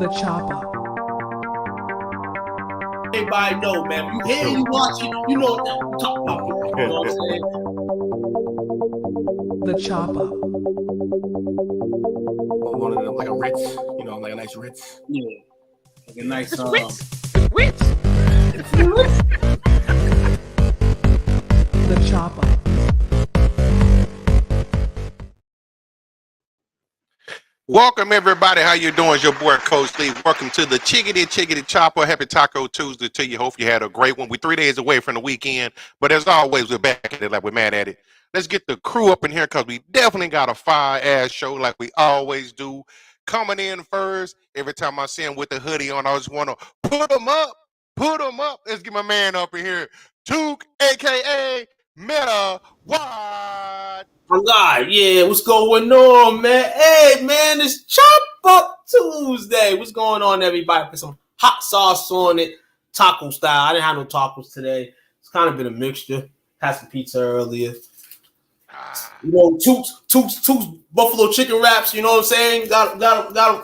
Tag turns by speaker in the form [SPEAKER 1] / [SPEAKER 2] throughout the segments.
[SPEAKER 1] The chopper.
[SPEAKER 2] Everybody know, man. You hear, you watch it, you know what I'm talking about. You know what I'm saying?
[SPEAKER 1] The chopper.
[SPEAKER 3] One of them, like a Ritz, you know, like a nice Ritz.
[SPEAKER 2] Yeah. Like a nice
[SPEAKER 3] Ritz.
[SPEAKER 1] The chopper.
[SPEAKER 4] Welcome everybody. How you doing? It's your boy Coach Lee. Welcome to the Chickadee Chopper. Happy Taco Tuesday to you. Hope you had a great one. We're 3 days away from the weekend, but as always, we're back at it like we're mad at it. Let's get the crew up in here because we definitely got a fire-ass show like we always do. Coming in first, every time I see him with the hoodie on, I just want to put him up. Let's get my man up in here. Took, a.k.a. Meta Wide.
[SPEAKER 2] God, yeah, what's going on, man? Hey, man, it's Chop Up Tuesday. What's going on, everybody? Put some hot sauce on it, taco style. I didn't have no tacos today. It's kind of been a mixture. Had some pizza earlier. You know, Toots buffalo chicken wraps. You know what I'm saying? Got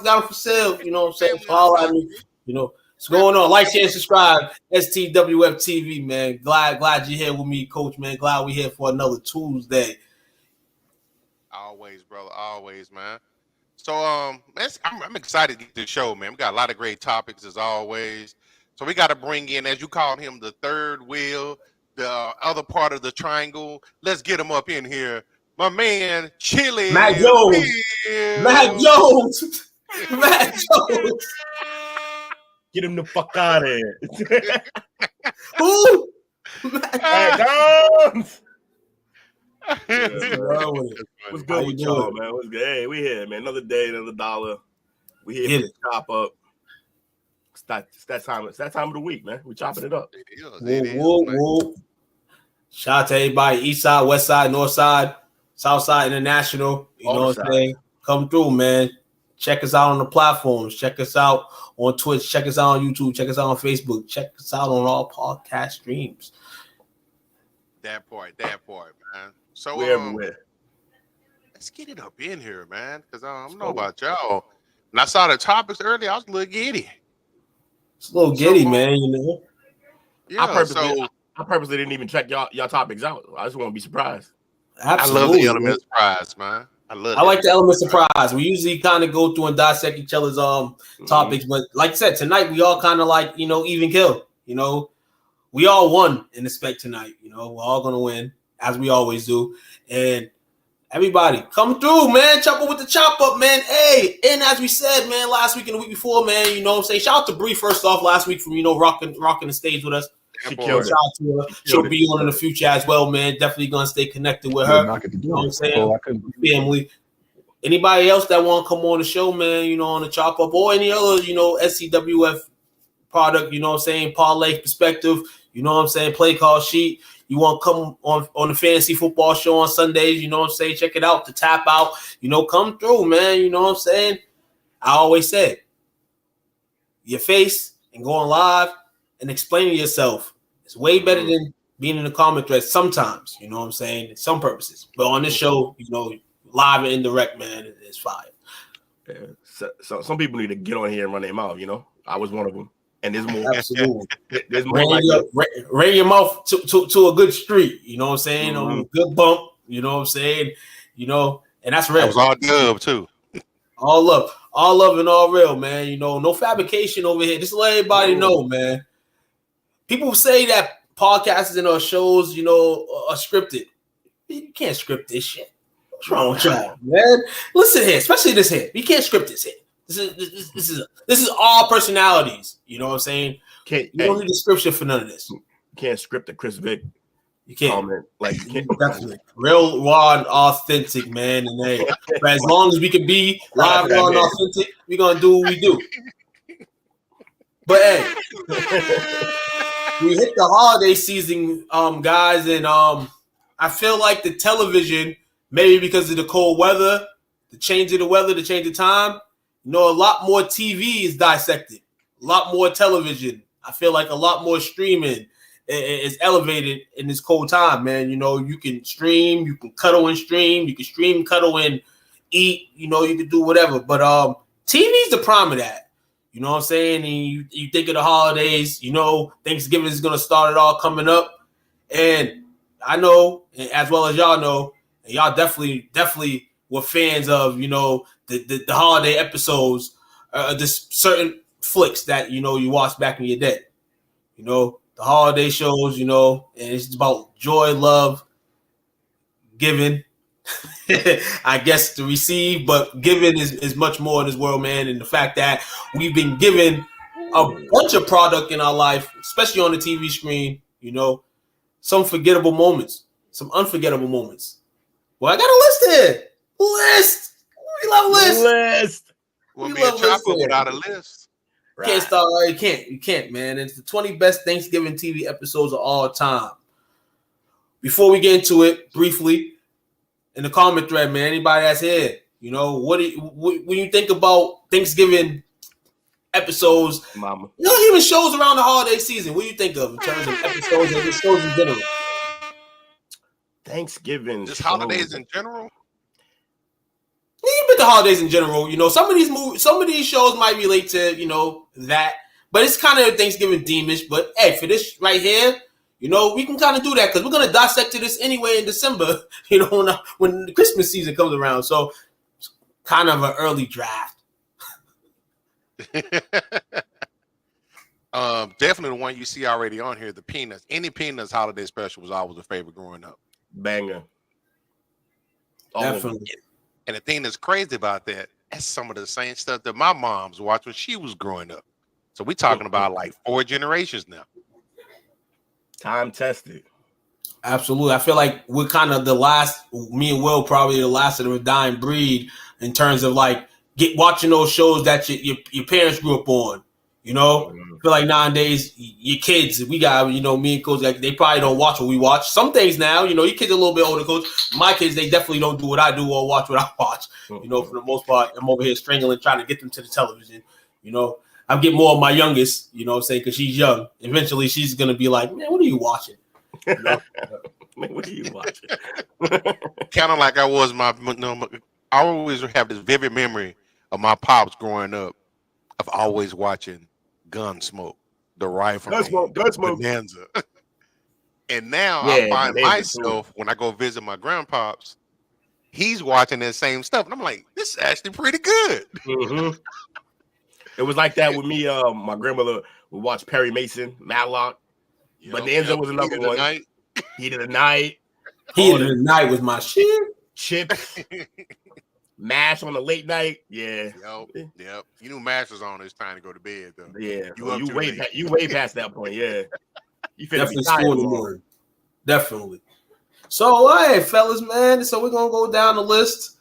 [SPEAKER 2] them for sale. You know what I'm saying? Follow at me. You know what's going on. Like, share, subscribe. STWF-TV, man. Glad you're here with me, Coach. Man, glad we're here for another Tuesday.
[SPEAKER 4] Always, brother. Always, man. So, I'm excited to get this show, man. We got a lot of great topics as always. So we got to bring in, as you called him, the third wheel, the other part of the triangle. Let's get him up in here. My man, Chili.
[SPEAKER 2] Matt Jones.
[SPEAKER 3] Get him the fuck out of here.
[SPEAKER 2] Who?
[SPEAKER 3] Matt Jones.
[SPEAKER 2] What's
[SPEAKER 3] good with y'all, man? What's good? Hey, we here, man. Another day, another dollar. We here to chop up. It's that time. It's that time of the week, man. We chopping it up.
[SPEAKER 2] Whoa. Shout out to everybody, East Side, West Side, North Side, South Side, International. You know what I'm saying? Come through, man. Check us out on the platforms. Check us out on Twitch. Check us out on YouTube. Check us out on Facebook. Check us out on all podcast streams.
[SPEAKER 4] That part, man. So
[SPEAKER 3] we're everywhere.
[SPEAKER 4] Let's get it up in here, man. Because I don't know about y'all. When I saw the topics earlier, I was a little giddy.
[SPEAKER 2] It's a little giddy, man. You know.
[SPEAKER 4] Yeah.
[SPEAKER 3] I purposely didn't even check y'all topics out. I just want to be surprised.
[SPEAKER 2] Absolutely,
[SPEAKER 4] I love the element of surprise, man. I
[SPEAKER 2] like the element of surprise. We usually kind of go through and dissect each other's topics, but like I said, tonight we all kind of like even kill. You know, we all won in the spec tonight. You know, we're all gonna win as we always do, and everybody come through, man. Chop up with the chop up, man. Hey, and as we said, man, last week and the week before, man, you know what I'm saying? Shout out to Bree first off last week from rocking the stage with us.
[SPEAKER 3] She killed
[SPEAKER 2] Shout out to her. She'll be on in the future as well, man. Definitely gonna stay connected with her. You know what I'm saying? Family. Anybody else that want to come on the show, man, on the chop up or any other, STWF product, you know what I'm saying? Parlay perspective, you know what I'm saying? Play call sheet. You want to come on the fantasy football show on Sundays, you know what I'm saying? Check it out, the tap out, come through, man. You know what I'm saying? I always said, your face and going live and explaining yourself is way better than being in the comment thread sometimes, you know what I'm saying? Some purposes. But on this show, live and indirect, man, it's fire.
[SPEAKER 3] Yeah. So some people need to get on here and run their mouth, I was one of them. And there's more.
[SPEAKER 2] Absolutely.
[SPEAKER 3] There's more.
[SPEAKER 2] Ran your mouth to a good street, you know what I'm saying? On a good bump, you know what I'm saying? And that's real.
[SPEAKER 4] That was all dub too.
[SPEAKER 2] All love and all real, man. No fabrication over here. Just let everybody know, man. People say that podcasts and our shows, are scripted. You can't script this shit. What's wrong with y'all, man? Listen here, especially this here. You can't script this here. This is all personalities. You know what I'm saying? You don't need a scripture for none of this.
[SPEAKER 3] You can't script a Chris Vick.
[SPEAKER 2] You can't.
[SPEAKER 3] Comment. Like you can't.
[SPEAKER 2] Definitely. Real, raw, and authentic, man. And hey, but as long as we can be live, raw, and authentic, we're gonna do what we do. But hey, we hit the holiday season, guys, and I feel like the television, maybe because of the cold weather, the change of the weather, the change of time, a lot more TV is dissected, a lot more television. I feel like a lot more streaming is elevated in this cold time, man. You can stream, you can cuddle and stream, you can stream, cuddle and eat, you can do whatever. But TV is the prime of that. You know what I'm saying? And you think of the holidays, you know, Thanksgiving is going to start it all coming up. And I know, as well as y'all know, and y'all definitely were fans of, you know, the holiday episodes, this certain flicks that, you know, you watched back in your day. You know, the holiday shows, you know, and it's about joy, love, giving. I guess to receive, but giving is much more in this world, man. And the fact that we've been given a bunch of product in our life, especially on the TV screen, you know, some forgettable moments, some unforgettable moments. Well, I got a list here. List. We love lists.
[SPEAKER 4] We'll be a chopper without a list.
[SPEAKER 2] Right. Can't start. You can't, man. It's the 20 best Thanksgiving TV episodes of all time. Before we get into it, briefly, in the comment thread, man, anybody that's here, you know, when you think about Thanksgiving episodes,
[SPEAKER 3] Mama,
[SPEAKER 2] you know, even shows around the holiday season, what do you think of in terms of episodes and shows in general?
[SPEAKER 3] Thanksgiving,
[SPEAKER 4] just holidays in general.
[SPEAKER 2] Even the holidays in general, you know, some of these shows might relate to, you know, that, but it's kind of Thanksgiving theme-ish. But hey, for this right here, you know, we can kind of do that because we're going to dissect this anyway in December, you know, when the Christmas season comes around. So it's kind of an early draft.
[SPEAKER 4] Definitely the one you see already on here, the Peanuts. Any Peanuts holiday special was always a favorite growing up.
[SPEAKER 3] Banger.
[SPEAKER 2] Definitely.
[SPEAKER 4] And the thing that's crazy about that's some of the same stuff that my mom's watched when she was growing up. So we're talking about like 4 generations now.
[SPEAKER 3] Time tested.
[SPEAKER 2] Absolutely. I feel like we're kind of the last, me and Will probably the last of the dying breed in terms of like watching those shows that your parents grew up on. You know, I feel like nowadays your kids, we got, you know, me and Coach, like they probably don't watch what we watch. Some things now, you know, your kids are a little bit older, Coach. My kids, they definitely don't do what I do or watch what I watch. You know, for the most part, I'm over here strangling, trying to get them to the television. You know, I'm getting more of my youngest, you know what I'm saying, because she's young. Eventually, she's going to be like, man, what are you watching? You know?
[SPEAKER 3] Man, what are you watching?
[SPEAKER 4] Kind of like I always have this vivid memory of my pops growing up of always watching Gunsmoke, the rifle,
[SPEAKER 3] Gunsmoke,
[SPEAKER 4] Bonanza. And now I find myself, when I go visit my grandpops, he's watching that same stuff. And I'm like, this is actually pretty good.
[SPEAKER 3] Mm-hmm. It was like that with me. My grandmother would watch Perry Mason, Matlock. Bonanza was another one. Heat of the Night.
[SPEAKER 2] Heat of the Night was my shit.
[SPEAKER 3] Chips. MASH on the late night. Yeah.
[SPEAKER 4] Yep. You knew MASH was on. It's time to go to bed, though.
[SPEAKER 3] Yeah. You way past that point. Yeah. You
[SPEAKER 2] definitely school in the morning. Definitely. So, hey, fellas, man. So we're gonna go down the list,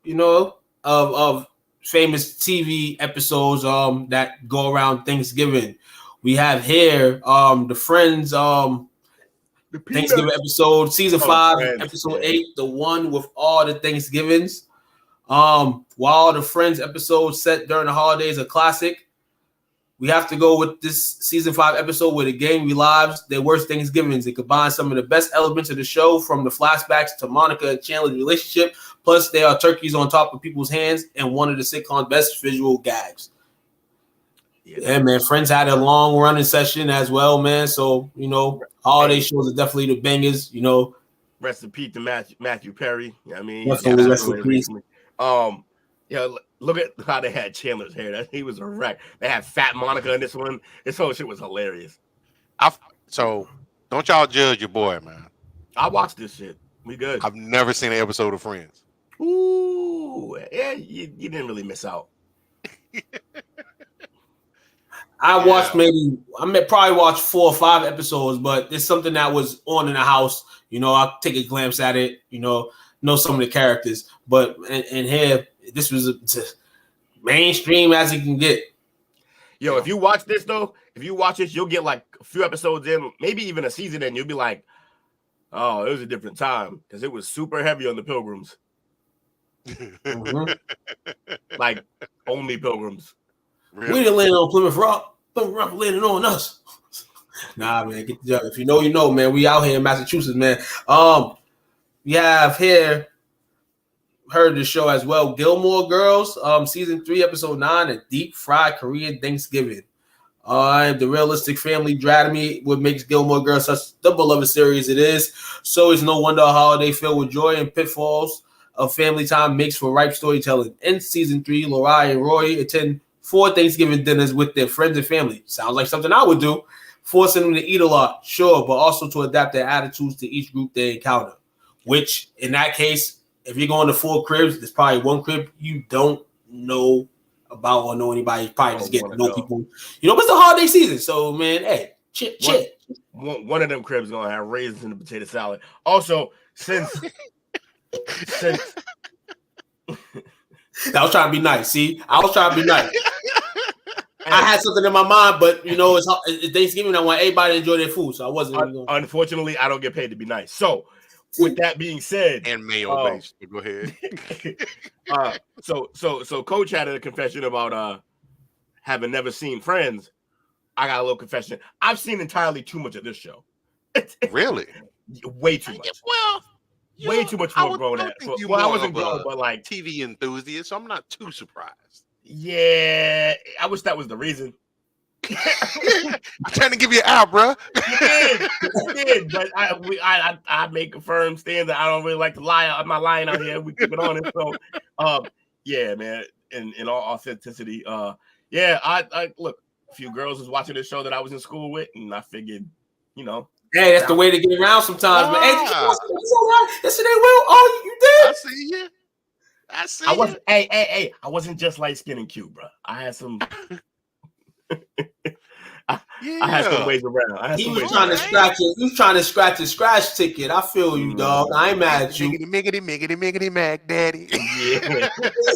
[SPEAKER 2] you know, of famous TV episodes that go around Thanksgiving. We have here the Friends Thanksgiving episode, season 5, episode 8, the one with all the Thanksgivings. While the Friends episode set during the holidays a classic, we have to go with this season 5 episode where the gang relives their worst Thanksgivings. It combines some of the best elements of the show, from the flashbacks to Monica and Chandler's relationship. Plus, there are turkeys on top of people's hands and one of the sitcom's best visual gags. Yeah, man. Friends had a long running session as well, man. So, you know, holiday shows are definitely the bangers, you know.
[SPEAKER 3] Rest in peace to Matthew Perry. I mean,
[SPEAKER 2] rest in peace.
[SPEAKER 3] Look at how they had Chandler's hair. He was a wreck. They had Fat Monica in this one. This whole shit was hilarious.
[SPEAKER 4] So don't y'all judge your boy, man.
[SPEAKER 3] I watched this shit. We good.
[SPEAKER 4] I've never seen an episode of Friends.
[SPEAKER 3] Ooh, yeah, you didn't really miss out.
[SPEAKER 2] I watched probably watched 4 or 5 episodes, but it's something that was on in the house. You know, I'll take a glance at it, you know some of the characters. But and here, this was mainstream as you can get.
[SPEAKER 3] Yo, if you watch this, though, you'll get like a few episodes in, maybe even a season in, you'll be like, oh, it was a different time, because it was super heavy on the Pilgrims. Mm-hmm. Like, only Pilgrims.
[SPEAKER 2] Really? We didn't land on Plymouth Rock. Plymouth Rock landed on us. Nah, man, get the job. If you know, you know, man. We out here in Massachusetts, man. We have here heard the show as well. Gilmore Girls, season 3, episode 9, a deep fried Korean Thanksgiving. The realistic family drama what makes Gilmore Girls such the beloved series it is. So it's no wonder a holiday filled with joy and pitfalls of family time makes for ripe storytelling. In season 3, Lorraine and Roy attend 4 Thanksgiving dinners with their friends and family. Sounds like something I would do. Forcing them to eat a lot, sure, but also to adapt their attitudes to each group they encounter. Which, in that case, if you're going to 4 cribs, there's probably 1 crib you don't know about or know anybody. Probably just getting to know people. You know, it's the holiday season, so man, hey, chit.
[SPEAKER 3] One of them cribs gonna have raisins in the potato salad. Also, since
[SPEAKER 2] I was trying to be nice. See, I was trying to be nice. I had something in my mind, but you know, it's Thanksgiving. I want everybody to enjoy their food, so I wasn't.
[SPEAKER 3] Unfortunately, I don't get paid to be nice. So, with that being said,
[SPEAKER 4] and mayo based, go ahead.
[SPEAKER 3] So Coach had a confession about having never seen Friends. I got a little confession. I've seen entirely too much of this show.
[SPEAKER 4] Really?
[SPEAKER 3] Way too much.
[SPEAKER 4] Well,
[SPEAKER 3] way too much more grown at. Well, I wasn't grown, but like
[SPEAKER 4] TV enthusiast, so I'm not too surprised.
[SPEAKER 3] Yeah, I wish that was the reason.
[SPEAKER 4] I'm trying to give you an out, bro.
[SPEAKER 3] You did, but I make a firm stand that I don't really like to lie. I'm not lying out here. We keep it on it. So, yeah, man. In all authenticity, I look. A few girls was watching this show that I was in school with, and I figured, you know.
[SPEAKER 2] Hey, that's the way to get around sometimes. But hey, yesterday, Will. Oh, you did?
[SPEAKER 4] I see you.
[SPEAKER 3] I wasn't. Hey! I wasn't just light skinned and cute, bro. I had some. I had some ways around.
[SPEAKER 2] He was trying to scratch it. He was trying to scratch a scratch ticket. I feel you, dog. I ain't mad at you.
[SPEAKER 4] Miggity, Mac, Daddy.
[SPEAKER 3] Yeah.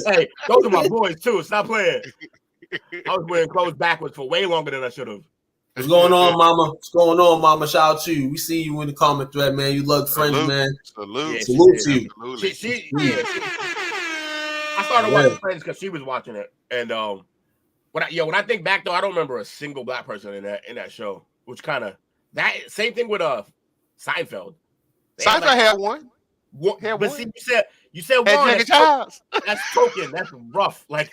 [SPEAKER 3] Hey, those are my boys too. Stop playing. I was wearing clothes backwards for way longer than I should have.
[SPEAKER 2] What's going on, Mama? What's going on, Mama? Shout out to you. We see you in the comment thread, man. You love Friends, man.
[SPEAKER 4] Salute
[SPEAKER 2] to you.
[SPEAKER 3] I started watching Friends because she was watching it, and when I think back though, I don't remember a single black person in that show. Which kind of that same thing with Seinfeld.
[SPEAKER 4] Seinfeld had one.
[SPEAKER 3] But see, you said one. That's token. That's rough. Like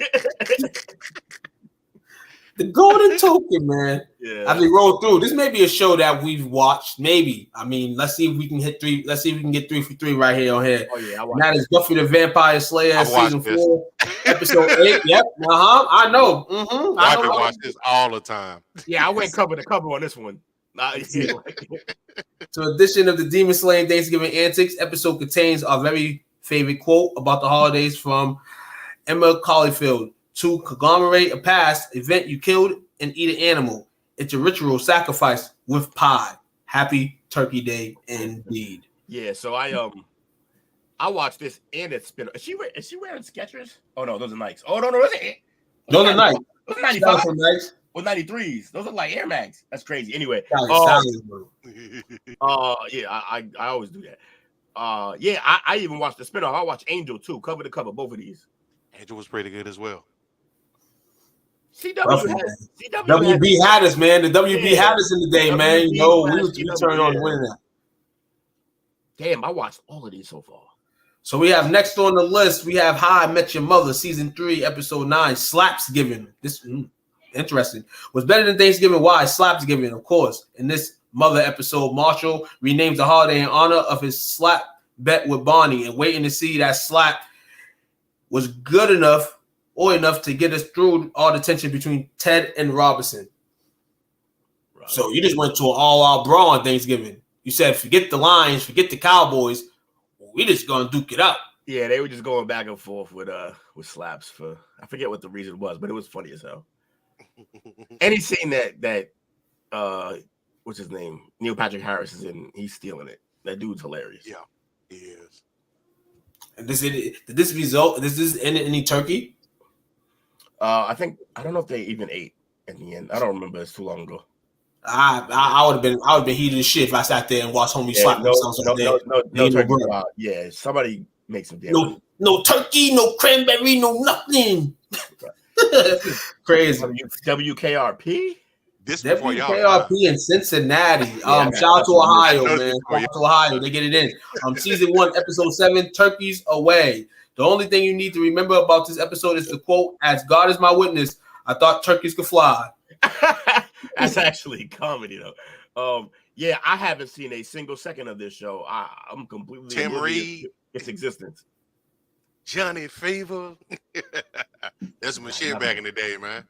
[SPEAKER 2] the golden token, man.
[SPEAKER 3] Yeah.
[SPEAKER 2] As we roll through, this may be a show that we've watched. Maybe. I mean, let's see if we can hit 3. Let's see if we can get 3 for 3 right here on here.
[SPEAKER 3] Oh yeah,
[SPEAKER 2] that is Buffy the Vampire Slayer season 4, episode 8. Yep. I know. Mm-hmm.
[SPEAKER 4] I watch this all the time.
[SPEAKER 3] Yeah, I went cover to cover on this one.
[SPEAKER 2] So, edition of the Demon Slaying Thanksgiving Antics episode contains our very favorite quote about the holidays from Emma Caulfield. To commemorate a past event, you killed and eat an animal. It's a ritual sacrifice with pie. Happy Turkey Day, indeed.
[SPEAKER 3] Yeah, so I watched this and it's been. Is she wearing Skechers? Oh no, those are Nikes. Oh no, is it?
[SPEAKER 2] Those are Nikes.
[SPEAKER 3] Those are 95. Or 93s. Those are like Air Max. That's crazy. Anyway, I always do that. I even watched the spinoff. I watched Angel too, cover to cover, both of these.
[SPEAKER 4] Angel was pretty good as well.
[SPEAKER 2] WB had us, man. The WB had us in the day, man. You know, we turned on winning that.
[SPEAKER 3] Damn, I watched all of these so far.
[SPEAKER 2] So we have next on the list, we have How I Met Your Mother, season 3, episode 9, Slapsgiving. This interesting. Was better than Thanksgiving. Why? Slapsgiving, of course. In this Mother episode, Marshall renames the holiday in honor of his slap bet with Barney and waiting to see that slap was good enough to get us through all the tension between Ted and Robinson. Right. So you just went to an all-out brawl on Thanksgiving. You said, forget the Lions, forget the Cowboys. We just gonna duke it out.
[SPEAKER 3] Yeah, they were just going back and forth with slaps for I forget what the reason was, but it was funny as hell. Any scene that what's his name? Neil Patrick Harris is in, he's stealing it. That dude's hilarious.
[SPEAKER 4] Yeah, he is.
[SPEAKER 2] And did this result? Does this end in any turkey?
[SPEAKER 3] I don't know if they even ate in the end. I don't remember. It's too long ago.
[SPEAKER 2] I would have been heated as shit if I sat there and watched homies slap themselves.
[SPEAKER 3] No turkey. Yeah, somebody makes some damn.
[SPEAKER 2] No turkey, no cranberry, no nothing. Crazy.
[SPEAKER 3] WKRP.
[SPEAKER 4] This
[SPEAKER 2] WKRP in Cincinnati. Shout out to Ohio, man. Shout out to Ohio. They get it in. Season 1, episode 7, Turkeys Away. The only thing you need to remember about this episode is the quote, "As God is my witness, I thought turkeys could fly."
[SPEAKER 3] That's actually comedy, though. Yeah, I haven't seen a single second of this show. I'm completely
[SPEAKER 4] Tim Reed,
[SPEAKER 3] its existence.
[SPEAKER 4] Johnny Fever. That's my shit back in the day, man.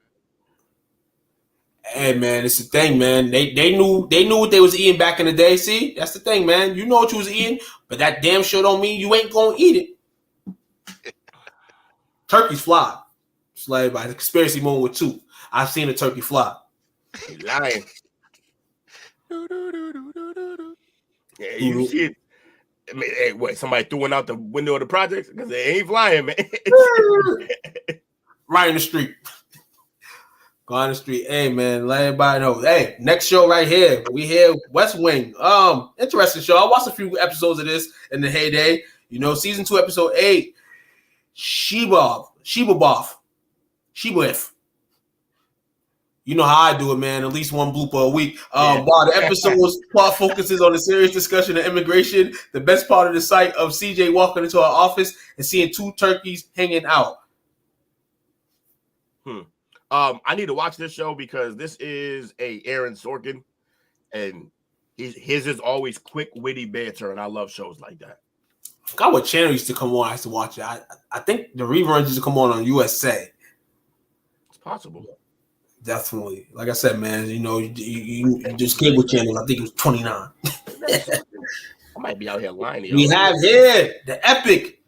[SPEAKER 2] Hey man, it's the thing, man. They knew what they was eating back in the day. See, that's the thing, man. You know what you was eating, but that damn sure don't mean you ain't gonna eat it. Turkeys fly. It's like by the conspiracy moment with two. I've seen a turkey fly.
[SPEAKER 3] You're lying. Yeah, you see it. I mean, hey, what? Somebody throwing out the window of the projects because they ain't flying, man.
[SPEAKER 2] Right in the street. Go on the street. Hey man, let everybody know. Hey, next show right here. We here, West Wing. Interesting show. I watched a few episodes of this in the heyday. You know, season 2, episode 8. STWF. You know how I do it, man. At least one blooper a week. While the episode's plot focuses on a serious discussion of immigration, the best part of the sight of CJ walking into our office and seeing 2 turkeys hanging out.
[SPEAKER 3] I need to watch this show because this is a Aaron Sorkin, and his is always quick, witty banter, and I love shows like that.
[SPEAKER 2] I forgot what channel used to come on. I used to watch it. I think the reruns used to come on USA.
[SPEAKER 3] It's possible.
[SPEAKER 2] Definitely. Like I said, man, you know, you just cable channels. I think it was 29.
[SPEAKER 3] I might be out here lying.
[SPEAKER 2] We have here the epic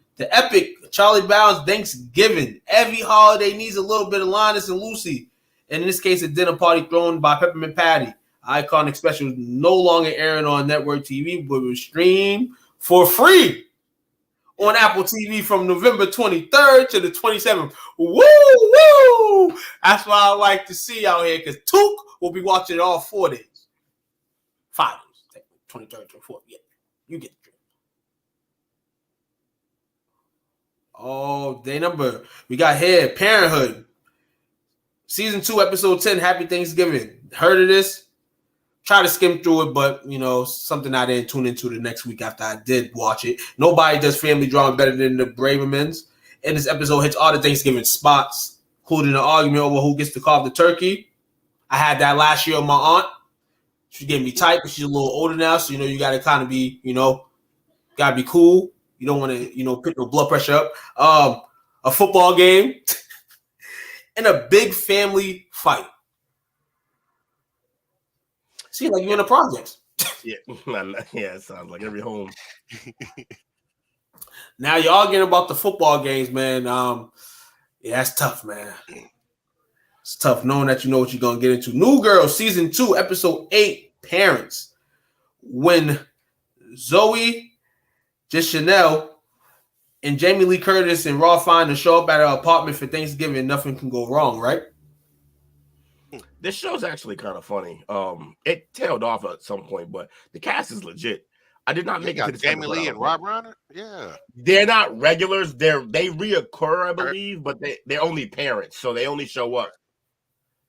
[SPEAKER 2] Charlie Brown's Thanksgiving. Every holiday needs a little bit of Linus and Lucy. And in this case, a dinner party thrown by Peppermint Patty. Iconic special no longer airing on network TV, but will stream for free on Apple TV from November 23rd to the 27th. Woo! That's what I like to see out here because Took will be watching it all 4 days. 5 days. 23rd, 24th. Yeah, you get the drift. Oh, day number. We got here Parenthood. Season 2, episode 10, Happy Thanksgiving. Heard of this? Try to skim through it, but, you know, something I didn't tune into the next week after I did watch it. Nobody does family drama better than the Bravermans. And this episode hits all the Thanksgiving spots, including an argument over who gets to carve the turkey. I had that last year with my aunt. She gave me type, but she's a little older now, so, you know, you got to kind of be, you know, got to be cool. You don't want to, you know, put no blood pressure up. A football game and a big family fight. See, like you're in a project.
[SPEAKER 3] Yeah, it sounds like every home.
[SPEAKER 2] Now you're arguing about the football games, man. Yeah, that's tough, man. It's tough knowing that you know what you're gonna get into. New Girl, season 2, episode 8, Parents. When Zoe Deschanel and Jamie Lee Curtis and Raw find to show up at her apartment for Thanksgiving, nothing can go wrong, right?
[SPEAKER 3] This show's actually kind of funny. It tailed off at some point, but the cast is legit. I did not make it to the
[SPEAKER 4] Jamie Lee and Rob Reiner. Yeah,
[SPEAKER 3] they're not regulars. They reoccur, I believe, but they're only parents, so they only show up.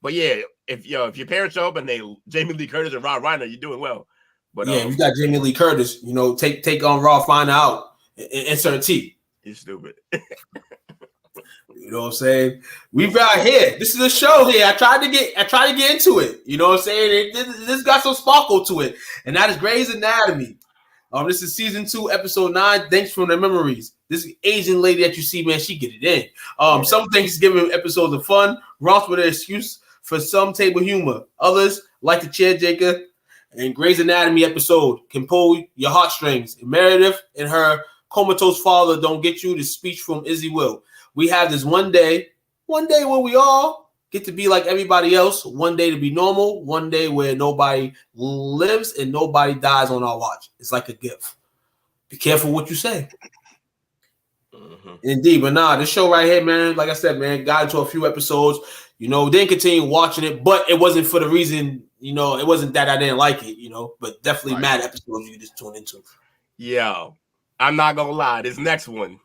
[SPEAKER 3] But yeah, if your parents show up and they Jamie Lee Curtis and Rob Reiner, you're doing well. But
[SPEAKER 2] yeah, you got Jamie Lee Curtis. You know, take on Raw, find out, insert T.
[SPEAKER 3] You're stupid.
[SPEAKER 2] You know what I'm saying? We've got here. This is a show here. I tried to get into it. You know what I'm saying? This got some sparkle to it, and that is Grey's Anatomy. This is season 2, episode 9. Thanks for the memories. This Asian lady that you see, man, she get it in. Some Thanksgiving episodes are fun, romps with an excuse for some table humor. Others, like the Chairjaker and Grey's Anatomy episode, can pull your heartstrings. And Meredith and her comatose father don't get you the speech from Izzy Will. We have this one day where we all get to be like everybody else, one day to be normal, one day where nobody lives and nobody dies on our watch. It's like a gift. Be careful what you say. Mm-hmm. Indeed, but nah, this show right here, man, like I said, man, got into a few episodes, you know, didn't continue watching it, but it wasn't for the reason, you know, it wasn't that I didn't like it, you know, but definitely mad episodes you just tune into.
[SPEAKER 3] Yeah, I'm not going to lie, this next one.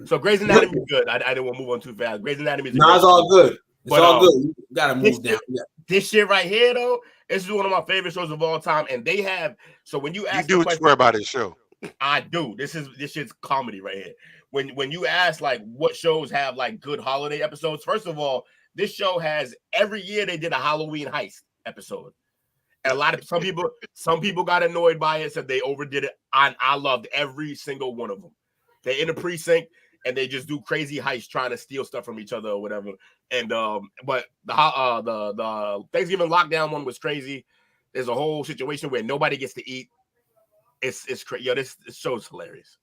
[SPEAKER 3] So Grey's Anatomy is good. I didn't want to move on too fast. Grey's Anatomy is
[SPEAKER 2] it's all good. It's all good. You gotta move down.
[SPEAKER 3] This shit right here, though, this is one of my favorite shows of all time. And they have when you ask,
[SPEAKER 4] you do swear by this show.
[SPEAKER 3] I do. This shit's comedy right here. When you ask like what shows have like good holiday episodes, first of all, this show has every year they did a Halloween heist episode. And some people got annoyed by it, said they overdid it. I loved every single one of them. They're in a precinct and they just do crazy heists trying to steal stuff from each other or whatever. And but the Thanksgiving lockdown one was crazy. There's a whole situation where nobody gets to eat. It's crazy. Yo, this show's hilarious.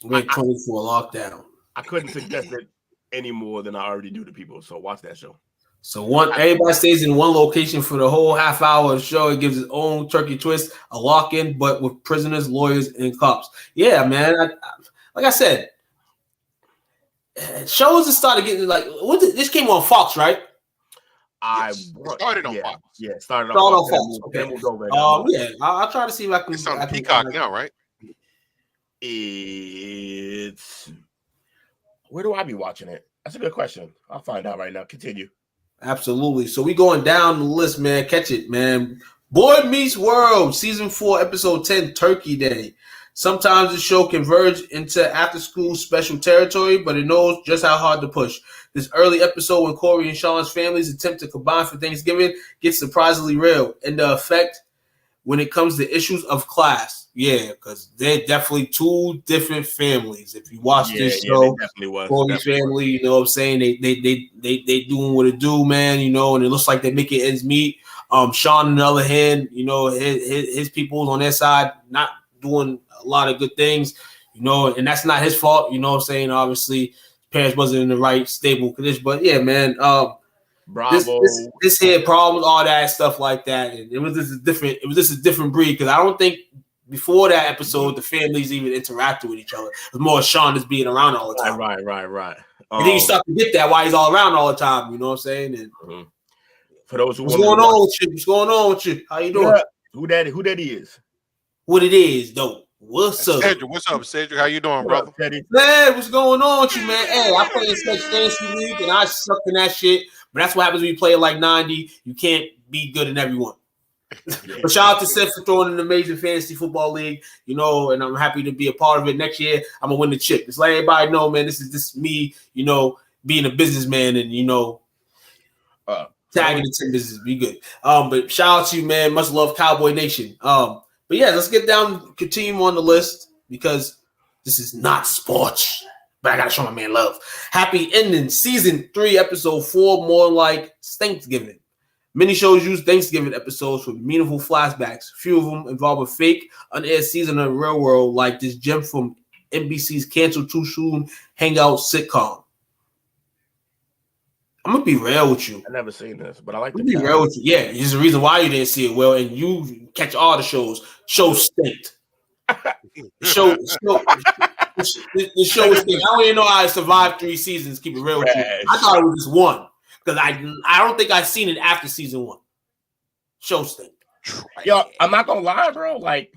[SPEAKER 2] We're 24 lockdown.
[SPEAKER 3] I couldn't suggest it any more than I already do to people. So watch that show.
[SPEAKER 2] So everybody stays in one location for the whole half hour of the show. It gives its own turkey twist, a lock-in, but with prisoners, lawyers, and cops. Yeah, man. Like I said, shows that started getting like this came on Fox, right?
[SPEAKER 4] Started on Fox.
[SPEAKER 3] Yeah, started on Fox.
[SPEAKER 2] Okay. Yeah, I'll try to see if I can.
[SPEAKER 4] It's on Peacock now, right?
[SPEAKER 3] It's where do I be watching it? That's a good question. I'll find out right now. Continue.
[SPEAKER 2] Absolutely. So we going down the list, man. Catch it, man. Boy Meets World, season 4, episode 10, Turkey Day. Sometimes the show can verge into after-school special territory, but it knows just how hard to push. This early episode, when Corey and Sean's families attempt to combine for Thanksgiving, gets surprisingly real. And the effect when it comes to issues of class. Yeah, because they're definitely two different families. If you watch this show, Corey's family, you know what I'm saying? They doing what it do, man, you know, and it looks like they're making ends meet. Sean, on the other hand, you know, his people's on their side not doing a lot of good things, you know, and that's not his fault, you know what I'm saying? Obviously, his parents wasn't in the right stable condition, but yeah, man,
[SPEAKER 3] Bravo.
[SPEAKER 2] This here problems, all that stuff like that, and it was just a different breed because I don't think before that episode the families even interacted with each other. It was more Sean just being around all the time.
[SPEAKER 3] Right.
[SPEAKER 2] And then you start to get that why he's all around all the time. You know what I'm saying? And
[SPEAKER 3] for those who
[SPEAKER 2] what's going on with you? How you doing?
[SPEAKER 3] Yeah. Who that is?
[SPEAKER 2] What it is though? What's up?
[SPEAKER 4] Cedric, what's up, Cedric? How you doing, brother?
[SPEAKER 2] Man, what's going on with you, man? Hey, I play in such fantasy league and I suck in that shit. But that's what happens when you play like 90. You can't be good in everyone. But shout out to Seth for throwing an amazing fantasy football league, you know, and I'm happy to be a part of it. Next year, I'm gonna win the chip. Just let everybody know, man. This is me, you know, being a businessman and you know, tagging the 10 business. Be good. But shout out to you, man. Much love, Cowboy Nation. But yeah, let's get down, continue on the list because this is not sports. But I gotta show my man love. Happy ending, season 3, episode 4, more like Thanksgiving. Many shows use Thanksgiving episodes for meaningful flashbacks. Few of them involve a fake, unaired season of the real world, like this gem from NBC's Cancel Too Soon Hangout sitcom. I'm gonna be real with you.
[SPEAKER 3] I've never seen this, but I like
[SPEAKER 2] to be real with you. Yeah, there's a reason why you didn't see it well, and you catch all the shows. Show stinked. The show was stinked. I don't even know how I survived 3 seasons. Keep it real with you. I thought it was just 1. Because I don't think I've seen it after season 1. Show stink.
[SPEAKER 3] Yo, I'm not gonna lie, bro. Like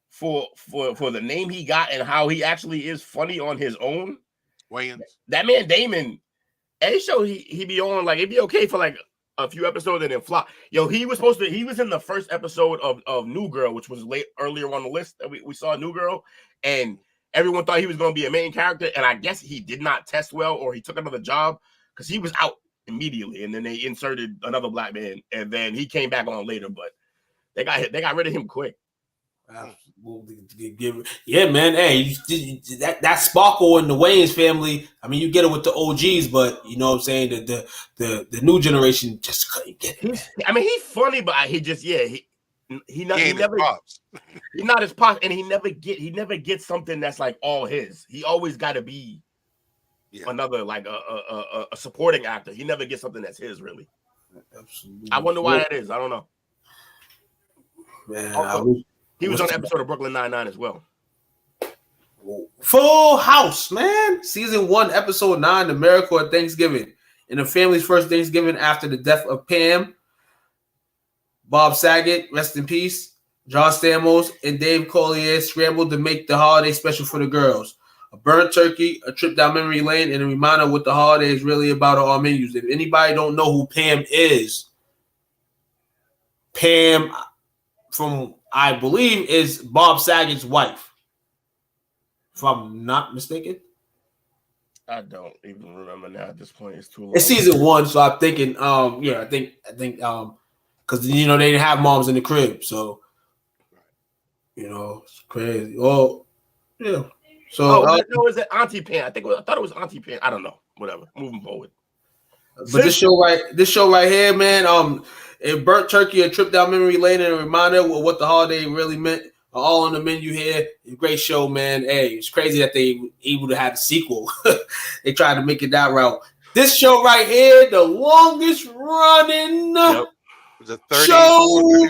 [SPEAKER 3] for the name he got and how he actually is funny on his own.
[SPEAKER 4] Wayans.
[SPEAKER 3] That man Damon, any show he be on, like it'd be okay for like a few episodes and then flop. Yo, he was in the first episode of New Girl, which was earlier on the list that we saw New Girl, and everyone thought he was gonna be a main character, and I guess he did not test well or he took another job. Because he was out immediately, and then they inserted another black man, and then he came back on later. But they got rid of him quick.
[SPEAKER 2] Yeah, man. Hey, that sparkle in the Wayans family. I mean, you get it with the OGs, but you know what I'm saying. The new generation just couldn't get it.
[SPEAKER 3] I mean, he's funny, but he's not as pop, and he never gets something that's like all his. He always got to be. Yeah. Another like a supporting actor. He never gets something that's his really. Absolutely. I wonder why that is. I don't know.
[SPEAKER 2] Man,
[SPEAKER 3] also, he was on an episode of Brooklyn Nine-Nine as well.
[SPEAKER 2] Full House, man. Season 1, episode 9, America at Thanksgiving. In the family's first Thanksgiving after the death of Pam, Bob Saget, rest in peace, John Stamos, and Dave Collier scrambled to make the holiday special for the girls. A burnt turkey, a trip down memory lane, and a reminder what the holiday is really about on our menus. If anybody don't know who Pam is, Pam from I believe, is Bob Saget's wife, if I'm not mistaken.
[SPEAKER 3] I don't even remember now at this point. It's too long.
[SPEAKER 2] It's season 1, so I'm thinking, I think, because they didn't have moms in the crib, so it's crazy. Oh, yeah. So,
[SPEAKER 3] no, is it Auntie Pan? I thought it was Auntie Pan. I don't know. Whatever. Moving forward.
[SPEAKER 2] But this show right here, man, it burnt turkey, a trip down memory lane, and a reminder of what the holiday really meant. All on the menu here. Great show, man. Hey, it's crazy that they were able to have a sequel. They tried to make it that route. This show right here, the longest running show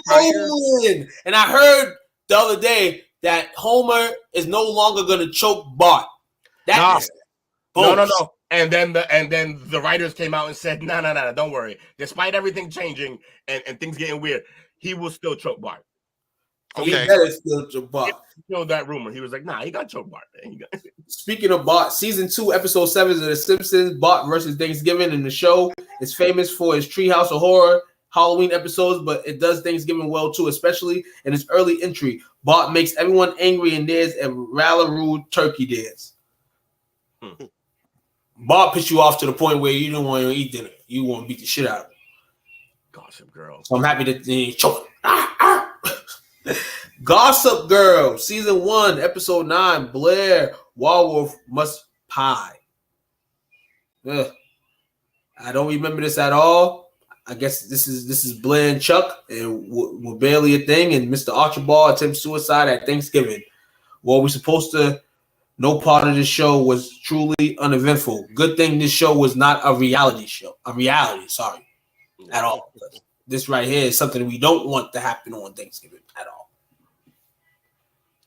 [SPEAKER 2] going. And I heard the other day that Homer is no longer going to choke Bart.
[SPEAKER 3] No. And then the writers came out and said, no, don't worry. Despite everything changing and things getting weird, he will still choke Bart.
[SPEAKER 2] Okay. He better still choke Bart.
[SPEAKER 3] He killed that rumor. He was like, nah, he got choke Bart.
[SPEAKER 2] Speaking of Bart, season 2, episode 7 of The Simpsons, Bart versus Thanksgiving, and the show is famous for its Treehouse of Horror Halloween episodes, but it does Thanksgiving well too, especially in its early entry. Bart makes everyone angry and there's a Rallaroo turkey dance. Bart puts you off to the point where you don't want to eat dinner. You want to beat the shit out of him.
[SPEAKER 3] Gossip Girl.
[SPEAKER 2] So I'm happy that they choke. Gossip Girl, season 1, episode 9, Blair Walworth Must Pie. Ugh. I don't remember this at all. I guess this is Blair and Chuck, and we're barely a thing, and Mr. Archibald attempts suicide at Thanksgiving. Well, we're supposed to. No part of this show was truly uneventful. Good thing this show was not a reality show. At all. This right here is something we don't want to happen on Thanksgiving at all.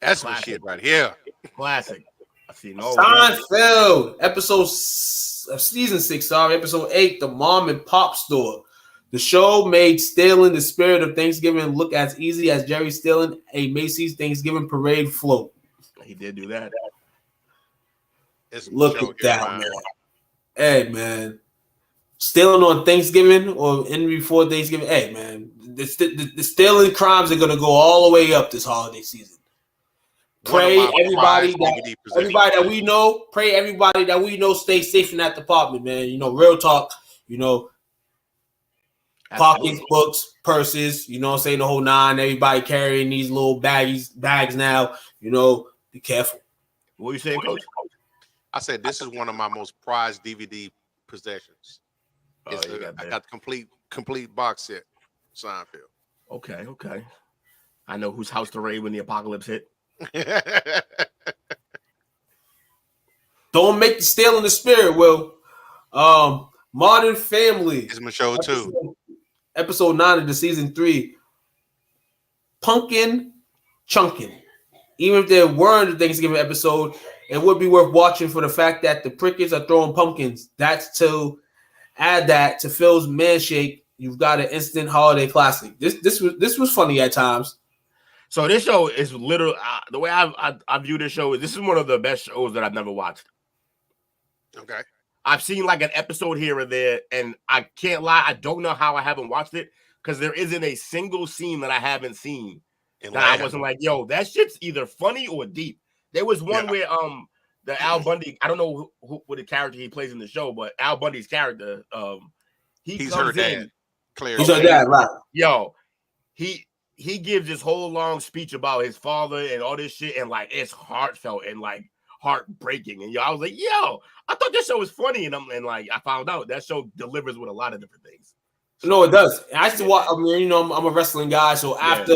[SPEAKER 4] That's some shit right here.
[SPEAKER 3] Classic. I've seen all
[SPEAKER 2] Seinfeld, season 6, episode 8, The Mom and Pop Store. The show made stealing the spirit of Thanksgiving look as easy as Jerry stealing a Macy's Thanksgiving parade float.
[SPEAKER 3] He did do that.
[SPEAKER 2] Look at that, man. Hey, man. Stealing on Thanksgiving or in before Thanksgiving. Hey, man. The stealing crimes are going to go all the way up this holiday season. Pray everybody that we know stay safe in that department, man. Real talk, pockets, books, purses, the whole 9. Everybody carrying these little bags now, be careful.
[SPEAKER 3] What are you saying, Coach?
[SPEAKER 4] I said this is one of my most prized DVD possessions. I got the complete box set, Seinfeld.
[SPEAKER 3] Okay. I know whose house to raid when the apocalypse hit.
[SPEAKER 2] Don't make the stealing the spirit, Will. Modern Family.
[SPEAKER 4] It's my show too.
[SPEAKER 2] Episode 9 of the season 3. Pumpkin Chunkin'. Even if there weren't a Thanksgiving episode, it would be worth watching for the fact that the Prickets are throwing pumpkins. That's to add that to Phil's Man Shake. You've got an instant holiday classic. This was funny at times.
[SPEAKER 3] So this show is literally the way I view this show is this is one of the best shows that I've never watched.
[SPEAKER 4] Okay,
[SPEAKER 3] I've seen like an episode here or there, and I can't lie, I don't know how I haven't watched it because there isn't a single scene that I haven't seen that I wasn't like, yo, that shit's either funny or deep. There was one where the Al Bundy, I don't know what the character he plays in the show, but Al Bundy's character, he's her dad.
[SPEAKER 2] He's her dad, right?
[SPEAKER 3] Yo, he gives this whole long speech about his father and all this shit, and like it's heartfelt and like heartbreaking. And I was like, yo, I thought this show was funny, and I found out that show delivers with a lot of different things.
[SPEAKER 2] No, it does. I used to watch. I'm a wrestling guy, so after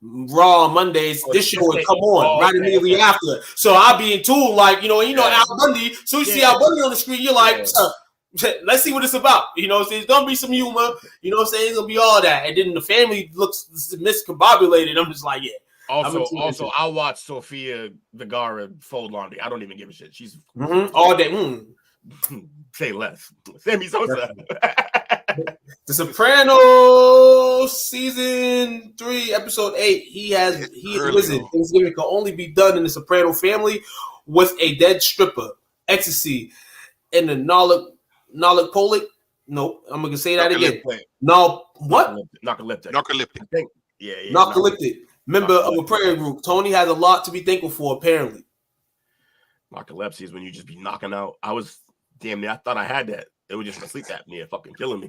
[SPEAKER 2] Raw on Mondays, this show would come on right immediately after. So I'll be in tune, like Al Bundy. So you see Al Bundy on the screen, you're like, let's see what it's about. It's gonna be some humor. It's gonna be all that, and then the family looks miscombobulated. I'm just like,
[SPEAKER 3] Also, I'll watch Sofia Vergara fold laundry. I don't even give a shit. She's
[SPEAKER 2] all day.
[SPEAKER 3] Say less. Sammy Sosa.
[SPEAKER 2] The Sopranos season 3 episode 8. He is risen. Thanksgiving can only be done in the Soprano family with a dead stripper, ecstasy, and the narcoleptic. No, I'm gonna say that again. No, what?
[SPEAKER 3] Narcoleptic.
[SPEAKER 4] Narcoleptic.
[SPEAKER 3] Yeah.
[SPEAKER 2] Narcoleptic. member of a prayer group. Tony has a lot to be thankful for, apparently.
[SPEAKER 3] Narcolepsy is when you just be knocking out. I was damn near. I thought I had that. It was just my sleep apnea, fucking killing me.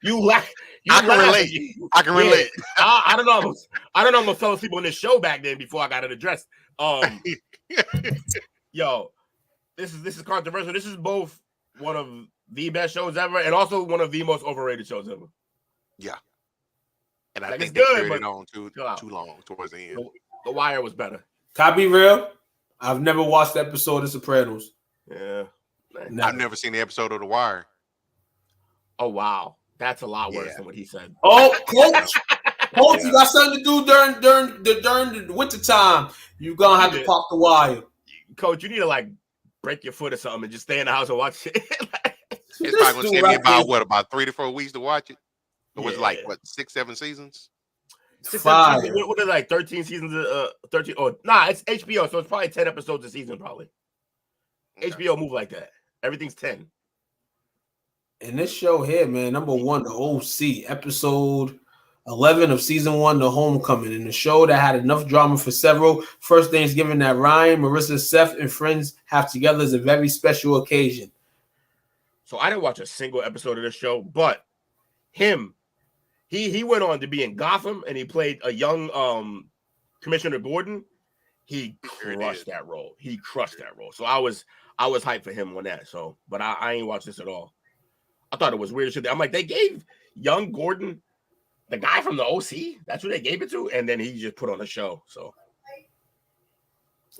[SPEAKER 3] You laugh.
[SPEAKER 4] I can relate. I can relate.
[SPEAKER 3] I don't know. I don't know. I'm gonna fell asleep on this show back then before I got it addressed. Yo, this is controversial. This is both one of the best shows ever, and also one of the most overrated shows ever.
[SPEAKER 4] Yeah, and I
[SPEAKER 3] like,
[SPEAKER 4] think
[SPEAKER 3] it's good,
[SPEAKER 4] they carried it
[SPEAKER 3] but
[SPEAKER 4] on too long towards the end.
[SPEAKER 3] The Wire was better.
[SPEAKER 2] Can I be real? I've never watched the episode of Sopranos.
[SPEAKER 3] Yeah,
[SPEAKER 4] I've never seen the episode of The Wire.
[SPEAKER 3] Oh wow, that's a lot worse than what he said.
[SPEAKER 2] Oh, Coach, you got something to do during the winter time. You're gonna have to pop the wire.
[SPEAKER 3] Coach, you need to like break your foot or something and just stay in the house and watch it.
[SPEAKER 4] It's probably gonna take me about 3 to 4 weeks to watch it. It was like what 6, 7 seasons.
[SPEAKER 2] 5.
[SPEAKER 3] What are like 13 seasons? 13. Oh, nah, it's HBO, so it's probably 10 episodes a season, probably. Okay. HBO move like that. Everything's 10.
[SPEAKER 2] And this show here, man, number 1, the OC, episode 11 of season 1, The Homecoming, and the show that had enough drama for several first Thanksgiving that Ryan, Marissa, Seth, and friends have together is a very special occasion.
[SPEAKER 3] So I didn't watch a single episode of this show, but he went on to be in Gotham, and he played a young Commissioner Gordon. He crushed that role. So I was hyped for him on that. So, but I ain't watched this at all. I thought it was weird shit. I'm like, they gave young Gordon, the guy from the OC, that's who they gave it to, and then he just put on a show. So,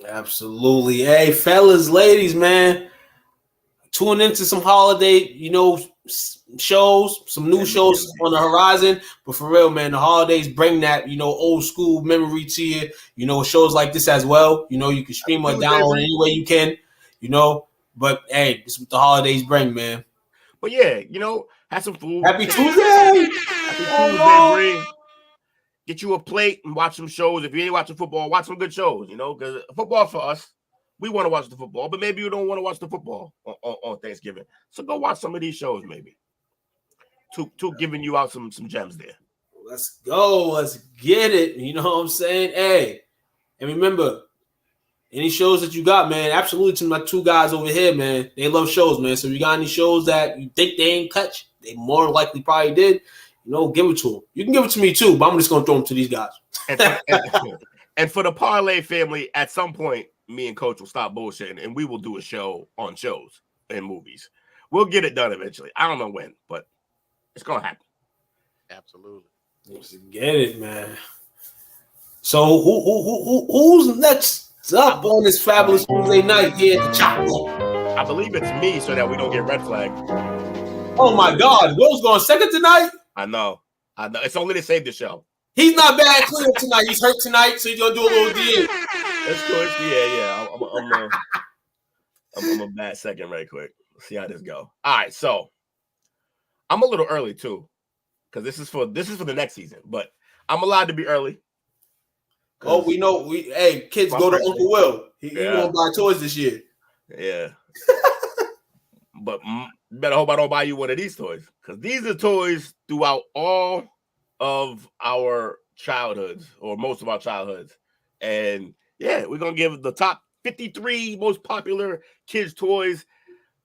[SPEAKER 2] absolutely. Hey, fellas, ladies, man, tune into some holiday, shows, some new shows on the horizon. But for real, man, the holidays bring that, old school memory to you. Shows like this as well. You can stream or download any way you can. But hey, this is what the holidays bring, man.
[SPEAKER 3] But yeah, have some food.
[SPEAKER 2] Happy Tuesday.
[SPEAKER 3] Tuesday, get you a plate and watch some shows. If you ain't watching football, watch some good shows, because football for us, we want to watch the football, but maybe you don't want to watch the football on Thanksgiving. So go watch some of these shows, maybe. To giving you out some gems there.
[SPEAKER 2] Let's go. Let's get it. You know what I'm saying? Hey, and remember, any shows that you got, man, absolutely to my 2 guys over here, man. They love shows, man. So if you got any shows that you think they ain't catch, they more likely probably did, give it to them. You can give it to me too, but I'm just going to throw them to these guys.
[SPEAKER 3] And for the Parlay family, at some point, me and Coach will stop bullshitting, and we will do a show on shows and movies. We'll get it done eventually. I don't know when, but it's going to happen.
[SPEAKER 4] Absolutely.
[SPEAKER 2] Let's get it, man. So who's next up on this fabulous Tuesday night here at the Chopper?
[SPEAKER 3] I believe it's me, so that we don't get red flagged.
[SPEAKER 2] Oh my God, Will's going second tonight.
[SPEAKER 3] I know. It's only to save the show.
[SPEAKER 2] He's not bad clear tonight. He's hurt tonight, so he's gonna do a little DA.
[SPEAKER 3] That's cool. Yeah. I'm a bad second right quick. Let's see how this go. All right, so I'm a little early too, because this is for the next season. But I'm allowed to be early.
[SPEAKER 2] Oh, we know. Kids go to Uncle Will. He won't buy toys this year.
[SPEAKER 3] Yeah. But better hope I don't buy you one of these toys, because these are toys throughout all of our childhoods, or most of our childhoods. And yeah, we're going to give the top 53 most popular kids' toys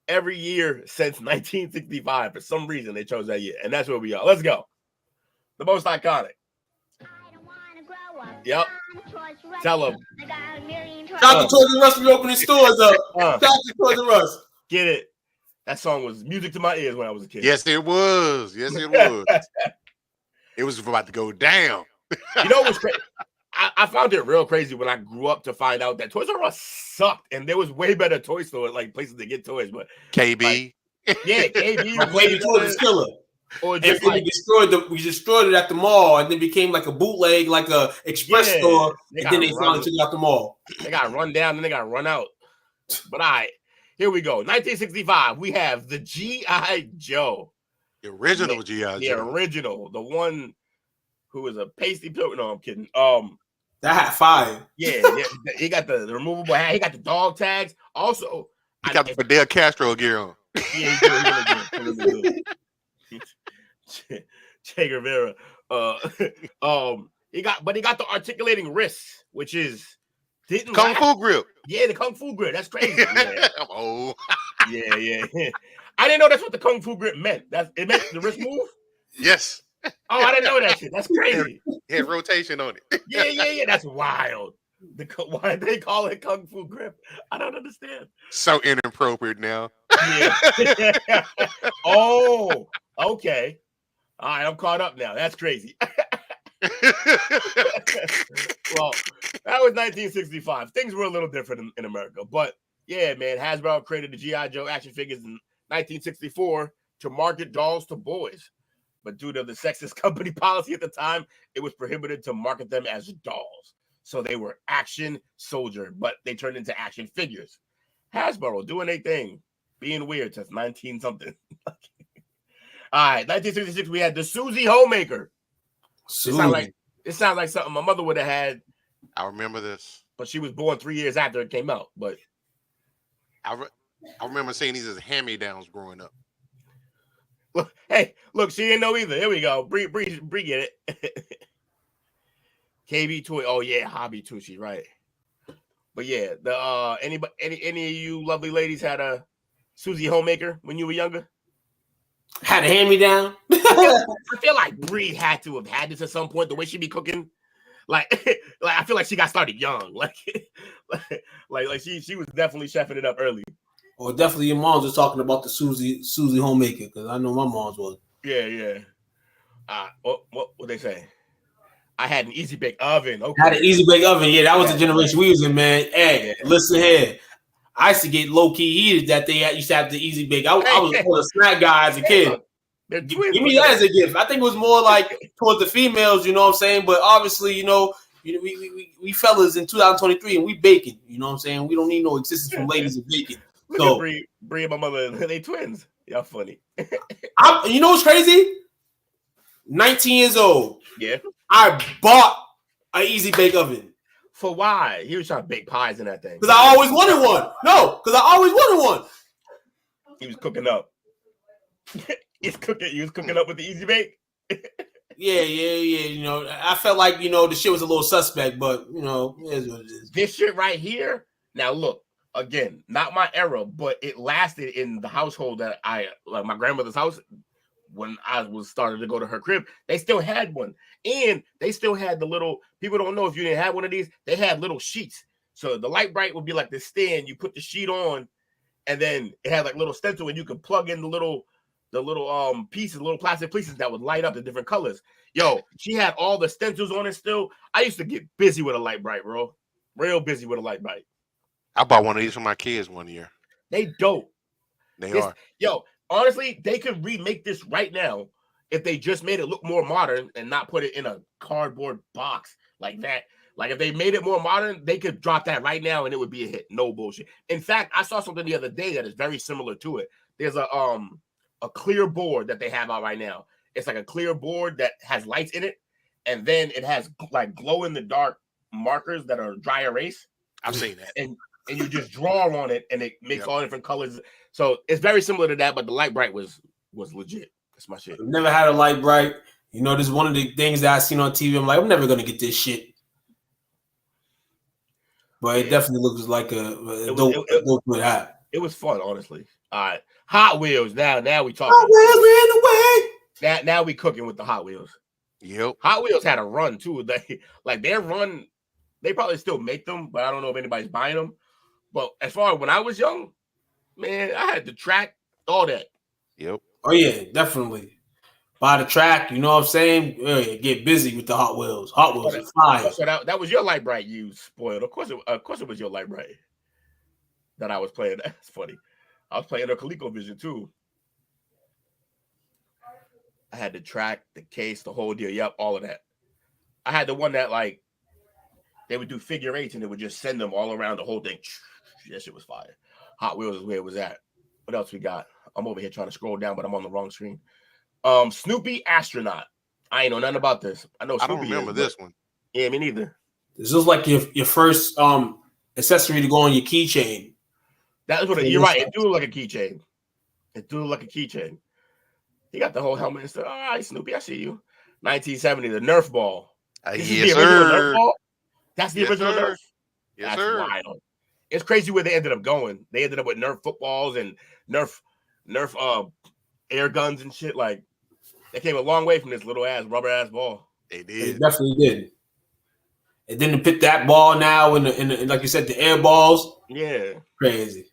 [SPEAKER 3] every year since 1965. For some reason, they chose that year. And that's where we are. Let's go. The most iconic. Yep. Tell them.
[SPEAKER 2] Shout to Toys R Us for opening stores up. Shout to Toys R Us.
[SPEAKER 3] Get it. That song was music to my ears when I was a kid.
[SPEAKER 4] Yes, it was. It was about to go down.
[SPEAKER 3] What's crazy? I found it real crazy when I grew up to find out that Toys R Us sucked, and there was way better toy stores, like places to get toys. But
[SPEAKER 2] KB
[SPEAKER 3] KB,
[SPEAKER 2] Toys is killer.
[SPEAKER 3] Or
[SPEAKER 2] and
[SPEAKER 3] just
[SPEAKER 2] we destroyed it at the mall, and then became like a bootleg, like a express store, and then they finally took it out the mall.
[SPEAKER 3] They got run down, and they got run out. But all right, here we go. 1965, we have the G.I. Joe.
[SPEAKER 4] The original G.I. Joe.
[SPEAKER 3] The original. The one who was a pasty pilgrim. No, I'm kidding.
[SPEAKER 2] That had fire.
[SPEAKER 3] Yeah. He got the removable hat. He got the dog tags. Also,
[SPEAKER 4] he got the Fidel Castro gear on.
[SPEAKER 3] Yeah, he did. Che Guevara. He got the articulating wrists, which is
[SPEAKER 4] Kung Fu grip.
[SPEAKER 3] Yeah, the Kung Fu grip. That's crazy. Yeah.
[SPEAKER 4] I'm old.
[SPEAKER 3] yeah. I didn't know that's what the Kung Fu grip meant. It meant the wrist move?
[SPEAKER 4] Yes.
[SPEAKER 3] Oh, I didn't know that shit. That's crazy.
[SPEAKER 4] It had rotation on it.
[SPEAKER 3] Yeah. That's wild. Why they call it Kung Fu grip? I don't understand.
[SPEAKER 4] So inappropriate now.
[SPEAKER 3] Yeah. Oh, okay. All right, I'm caught up now. That's crazy. Well, that was 1965. Things were a little different in America. But yeah, man, Hasbro created the G.I. Joe action figures in 1964 to market dolls to boys. But due to the sexist company policy at the time, it was prohibited to market them as dolls. So they were action soldier, but they turned into action figures. Hasbro doing a thing, being weird since 19-something. All right, 1966, we had the Susie Homemaker. It sounds like something my mother would have had.
[SPEAKER 4] I remember this.
[SPEAKER 3] But she was born 3 years after it came out. But
[SPEAKER 4] I remember seeing these as hand-me-downs growing up.
[SPEAKER 3] Look, she didn't know either. Here we go. Bree get it. KB toy. Oh yeah, hobby too. She's right. But yeah, the any of you lovely ladies had a Susie Homemaker when you were younger?
[SPEAKER 2] Had a hand-me-down?
[SPEAKER 3] I feel like Bree had to have had this at some point. The way she be cooking, like I feel like she got started young. Like she was definitely chefing it up early.
[SPEAKER 2] Or definitely your moms was talking about the Susie Homemaker, because I know my mom's was.
[SPEAKER 3] Yeah. What they say? I had an easy bake oven. Okay.
[SPEAKER 2] I had an easy bake oven. Yeah, that was the generation we was in, man. Hey, listen here. I used to get low-key heated that they used to have the easy bake. I was one of the snack guy as a kid. Give me that as a gift. I think it was more like towards the females, you know what I'm saying? But obviously, we fellas in 2023 and we baking, you know what I'm saying? We don't need no assistance from ladies in baking.
[SPEAKER 3] Look at Bree and my mother, they twins. Y'all funny.
[SPEAKER 2] You know what's crazy? 19 years old.
[SPEAKER 3] Yeah.
[SPEAKER 2] I bought an easy bake oven.
[SPEAKER 3] For why? He was trying to bake pies in that thing.
[SPEAKER 2] Because I always wanted one. No, because I always wanted one.
[SPEAKER 3] He was cooking up. He was cooking up with the easy bake.
[SPEAKER 2] Yeah. You know, I felt like, the shit was a little suspect, but, it is what it is.
[SPEAKER 3] This shit right here. Now, look, again, not my era, but it lasted in the household that like my grandmother's house. When I was starting to go to her crib, they still had one. And they still had the little, people don't know if you didn't have one of these, they had little sheets. So the light bright would be like this stand, you put the sheet on, and then it had like little stencil, and you could plug in the little pieces, little plastic pieces that would light up in different colors. Yo, she had all the stencils on it still. I used to get busy with a light bright, bro. Real busy with a light bright.
[SPEAKER 4] I bought one of these for my kids one year.
[SPEAKER 3] They dope.
[SPEAKER 4] They are.
[SPEAKER 3] Yo, honestly, they could remake this right now if they just made it look more modern and not put it in a cardboard box like that. Like if they made it more modern, they could drop that right now and it would be a hit. No bullshit. In fact, I saw something the other day that is very similar to it. There's a clear board that they have out right now. It's like a clear board that has lights in it, and then it has like glow in the dark markers that are dry erase.
[SPEAKER 4] I've seen that.
[SPEAKER 3] And you just draw on it and it makes all different colors. So it's very similar to that, but the light bright was legit. That's my shit.
[SPEAKER 2] I've never had a light bright. This is one of the things that I seen on TV. I'm like, I'm never gonna get this shit. But it definitely looks like a dope hat.
[SPEAKER 3] It was fun, honestly. All right. Hot Wheels. Now we talking.
[SPEAKER 2] Hot Wheels ran away.
[SPEAKER 3] Now we cooking with the Hot Wheels.
[SPEAKER 4] Yep.
[SPEAKER 3] Hot Wheels had a run too. Their run, they probably still make them, but I don't know if anybody's buying them. But as far as when I was young, man, I had the track, all that.
[SPEAKER 4] Yep.
[SPEAKER 2] Oh yeah, definitely. Buy the track, you know what I'm saying? Get busy with the Hot Wheels. Hot Wheels are fire.
[SPEAKER 3] So that was your light bright you spoiled. Of course it was your light bright that I was playing. That's funny. I was playing a ColecoVision too. I had the track, the case, the whole deal. Yep, all of that. I had the one that like they would do figure eights and they would just send them all around the whole thing. That shit was fire. Hot Wheels is where it was at. What else we got? I'm over here trying to scroll down, but I'm on the wrong screen. Snoopy Astronaut. I ain't know nothing about this. I know Snoopy.
[SPEAKER 4] I don't remember this one.
[SPEAKER 3] Yeah, me neither.
[SPEAKER 2] This was like your first accessory to go on your keychain.
[SPEAKER 3] That's what you're right. It do look like a keychain. He got the whole helmet and stuff. All right, Snoopy, I see you. 1970, the Nerf ball. This is
[SPEAKER 4] Yes,
[SPEAKER 3] the original
[SPEAKER 4] sir.
[SPEAKER 3] Nerf ball? That's the
[SPEAKER 4] Yes,
[SPEAKER 3] original
[SPEAKER 4] sir.
[SPEAKER 3] Nerf?
[SPEAKER 4] Yes,
[SPEAKER 3] That's
[SPEAKER 4] sir.
[SPEAKER 3] wild. It's crazy where they ended up going. They ended up with Nerf footballs and Nerf air guns and shit. Like, they came a long way from this little ass rubber ass ball.
[SPEAKER 4] They
[SPEAKER 2] They
[SPEAKER 4] did.
[SPEAKER 2] definitely did. And then to pick that ball now in the like you said, the air balls.
[SPEAKER 3] Yeah.
[SPEAKER 2] Crazy.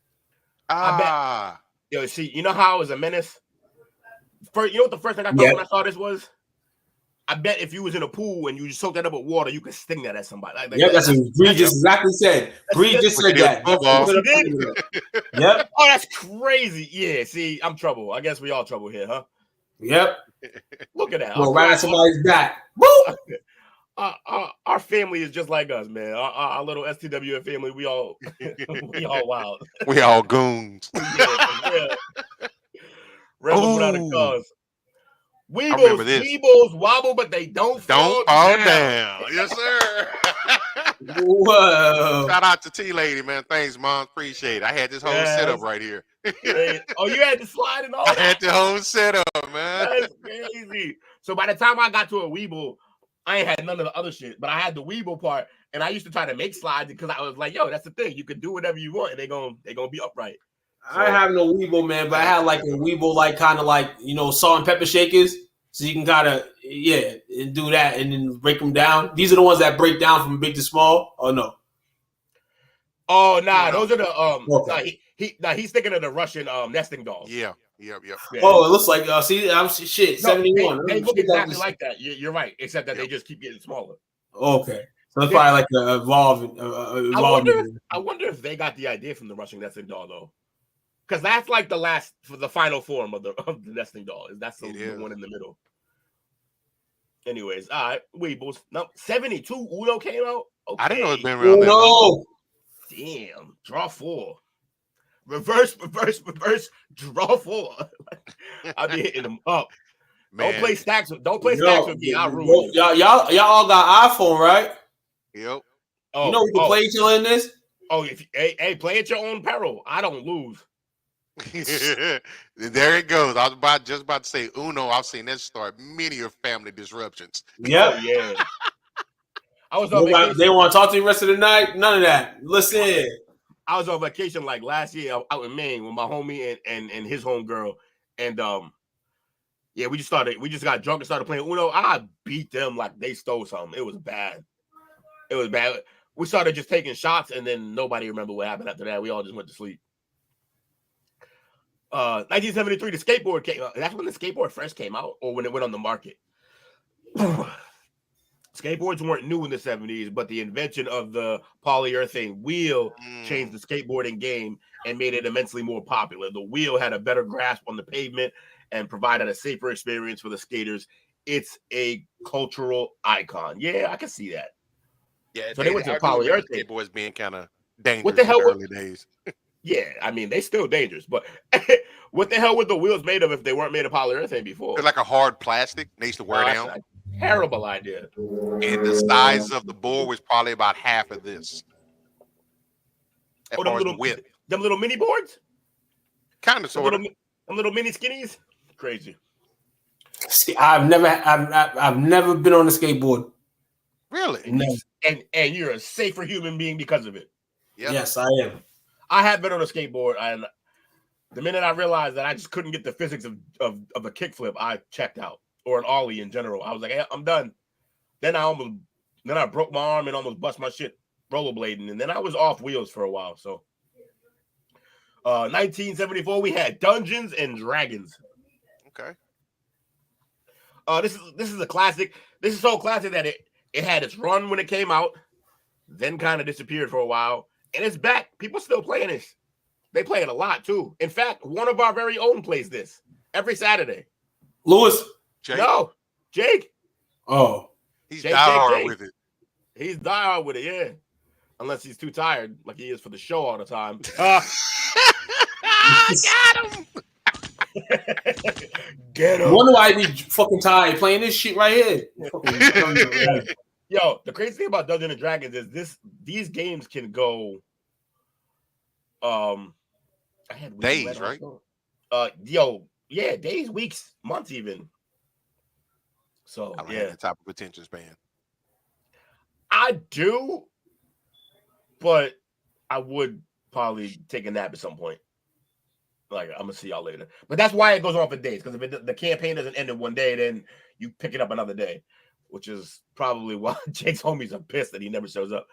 [SPEAKER 3] I bet. Yo, see, you know how I was a menace? You know what the first thing I thought when I saw this was? I bet if you was in a pool and you just soaked that up with water, you could sting that at somebody.
[SPEAKER 2] That's what Bree just exactly said. Bree just said that.
[SPEAKER 3] She did?
[SPEAKER 2] Yep.
[SPEAKER 3] Oh, that's crazy. Yeah, see, I'm trouble. I guess we all trouble here, huh?
[SPEAKER 2] Yep.
[SPEAKER 3] Look at that.
[SPEAKER 2] Well, right at somebody's back. Woo!
[SPEAKER 3] Our family is just like us, man. Our little STWF family, we all wild.
[SPEAKER 4] We all goons.
[SPEAKER 3] Yeah. Rebel without a cause. Weebles wobble, but they don't fall down.
[SPEAKER 4] Yes, sir.
[SPEAKER 2] Whoa.
[SPEAKER 4] Shout out to T-Lady, man. Thanks, Mom. Appreciate it. I had this whole setup right here.
[SPEAKER 3] Oh, you had to slide and all that?
[SPEAKER 4] I had the whole setup, man.
[SPEAKER 3] That's crazy. So by the time I got to a Weeble, I ain't had none of the other shit, but I had the Weeble part, and I used to try to make slides because I was like, yo, that's the thing. You can do whatever you want, and they're gonna be upright.
[SPEAKER 2] So, I have no Weeble, man, but I had like a Weeble, like kind of like, salt and pepper shakers. So you can kind of, and do that and then break them down. These are the ones that break down from big to small, or no?
[SPEAKER 3] Oh, nah, those are the, okay. He's thinking of the Russian nesting dolls.
[SPEAKER 4] Yeah.
[SPEAKER 2] Oh, it looks like, shit, 71.
[SPEAKER 3] They look exactly like that. You're right, except that they just keep getting smaller.
[SPEAKER 2] Okay. So it's probably like the evolving.
[SPEAKER 3] I wonder if they got the idea from the Russian nesting doll, though. Because that's like the final form of the nesting doll. That's the one in the middle. Anyways, all right, Weebles. No, 72 Uno came out. Okay.
[SPEAKER 4] I didn't know it's been around that long.
[SPEAKER 3] Damn, draw 4. Reverse, draw 4. I'll be hitting them up. Man. Don't play stacks with me. I'll ruin you.
[SPEAKER 2] Y'all all got iPhone, right?
[SPEAKER 4] Yep.
[SPEAKER 2] Oh, you know we can play each other in this?
[SPEAKER 3] Oh, hey, play at your own peril. I don't lose.
[SPEAKER 4] There it goes. I was just about to say Uno. I've seen that start many of family disruptions.
[SPEAKER 2] Yep.
[SPEAKER 3] Oh, yeah. I was
[SPEAKER 2] on vacation. They want to talk to you the rest of the night? None of that. Listen.
[SPEAKER 3] I was on vacation like last year out in Maine with my homie and his homegirl. And we just got drunk and started playing Uno. I beat them like they stole something. It was bad. We started just taking shots and then nobody remembered what happened after that. We all just went to sleep. 1973, the skateboard came out. That's when the skateboard first came out, or when it went on the market. Skateboards weren't new in the 70s, but the invention of the polyurethane wheel changed the skateboarding game and made it immensely more popular. The wheel had a better grasp on the pavement and provided a safer experience for the skaters. It's a cultural icon. Yeah, I can see that.
[SPEAKER 4] Yeah,
[SPEAKER 3] so they went to polyurethane.
[SPEAKER 4] Skateboards being kind of dangerous
[SPEAKER 3] what the hell
[SPEAKER 4] in the early days.
[SPEAKER 3] Yeah, I mean, they still dangerous, but what the hell were the wheels made of if they weren't made of polyurethane before?
[SPEAKER 4] They're like a hard plastic. They used to wear down.
[SPEAKER 3] A terrible idea.
[SPEAKER 4] And the size of the board was probably about half of this.
[SPEAKER 3] Them little mini boards?
[SPEAKER 4] Kind of, sort of.
[SPEAKER 3] Them little mini skinnies? Crazy.
[SPEAKER 2] See, I've never been on a skateboard.
[SPEAKER 4] Really?
[SPEAKER 3] And you're a safer human being because of it.
[SPEAKER 2] Yep. Yes, I am.
[SPEAKER 3] I have been on a skateboard, and the minute I realized that I just couldn't get the physics of a kickflip, I checked out, or an ollie in general. I was like, hey, I'm done. Then I broke my arm and almost bust my shit rollerblading, and then I was off wheels for a while. So, 1974, we had Dungeons and Dragons.
[SPEAKER 4] Okay.
[SPEAKER 3] This is a classic. This is so classic that it had its run when it came out, then kind of disappeared for a while. And it's back. People still playing this. They play it a lot, too. In fact, one of our very own plays this every Saturday.
[SPEAKER 2] Lewis?
[SPEAKER 4] Jake?
[SPEAKER 3] No. Jake.
[SPEAKER 2] Oh.
[SPEAKER 4] He's diehard with it.
[SPEAKER 3] He's diehard with it, yeah. Unless he's too tired, like he is for the show all the time.
[SPEAKER 4] Got him.
[SPEAKER 2] Get him. I wonder why he be fucking tired playing this shit right here.
[SPEAKER 3] Yo, the crazy thing about Dungeons and Dragons is these games can go
[SPEAKER 4] days, right?
[SPEAKER 3] Days, weeks, months even. So
[SPEAKER 4] I don't have that type of attention span.
[SPEAKER 3] I do, but I would probably take a nap at some point. Like, I'm gonna see y'all later. But that's why it goes on for days, because if the campaign doesn't end in one day, then you pick it up another day, which is probably why Jake's homies are pissed that he never shows up.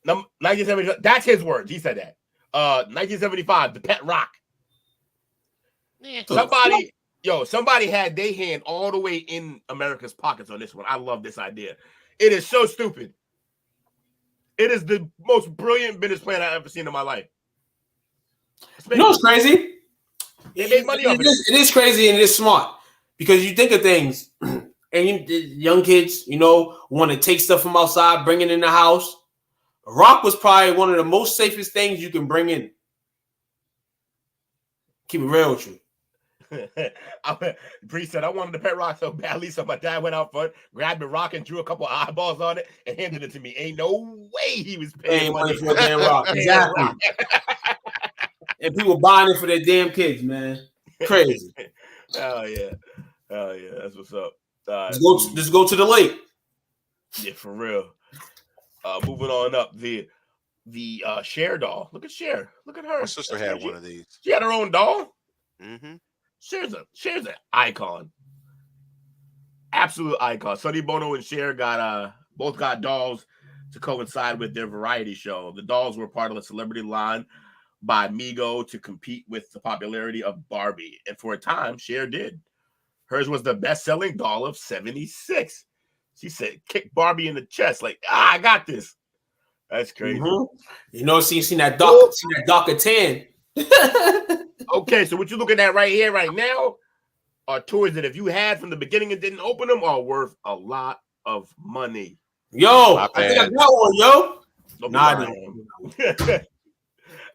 [SPEAKER 3] 1970, that's his words. He said that. 1975, the Pet Rock. Somebody had their hand all the way in America's pockets on this one. I love this idea. It is so stupid. It is the most brilliant business plan I've ever seen in my life.
[SPEAKER 2] You know what's crazy?
[SPEAKER 3] They made money off it.
[SPEAKER 2] It is crazy and it is smart because you think of things and young kids, want to take stuff from outside, bring it in the house. A rock was probably one of the most safest things you can bring in. Keep it real with you.
[SPEAKER 3] Bree said, I wanted the pet rock so badly, so my dad went out front, grabbed the rock and drew a couple of eyeballs on it and handed it to me. Ain't no way he was paying money for a damn rock.
[SPEAKER 2] Exactly. And people buying it for their damn kids, man. Crazy.
[SPEAKER 3] Hell yeah. That's what's up.
[SPEAKER 2] Let's go to the lake.
[SPEAKER 3] Yeah, for real. Moving on up, the Cher doll. Look at Cher. Look at her.
[SPEAKER 4] My sister had one of these.
[SPEAKER 3] She had her own doll.
[SPEAKER 4] Mm-hmm.
[SPEAKER 3] Cher's an icon. Absolute icon. Sonny Bono and Cher both got dolls to coincide with their variety show. The dolls were part of the celebrity line by Mego to compete with the popularity of Barbie. And for a time, Cher did. Hers was the best-selling doll of 76. She said, kick Barbie in the chest. Like, I got this. That's crazy.
[SPEAKER 2] Mm-hmm. Seen that darker tan.
[SPEAKER 3] Okay, so what you're looking at right here, right now, are toys that if you had from the beginning and didn't open them are worth a lot of money.
[SPEAKER 2] Yo, I think I got one, yo.
[SPEAKER 3] Nah,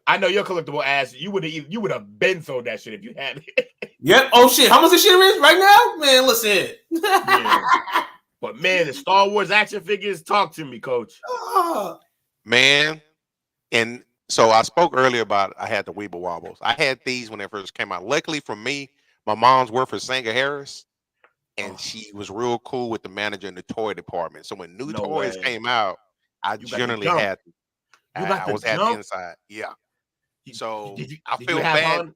[SPEAKER 3] I know your collectible ass. You would have been sold that shit if you had it.
[SPEAKER 2] Yep. Oh shit. How much the shit is right now? Man, listen.
[SPEAKER 3] Yeah. But man, the Star Wars action figures, talk to me, coach.
[SPEAKER 4] Man, and so I spoke earlier about I had the Weeble Wobbles. I had these when they first came out. Luckily for me, my mom's worked for Sanger Harris, and she was real cool with the manager in the toy department. So when new toys came out, I generally had them. I was at the inside. Yeah. So I feel bad.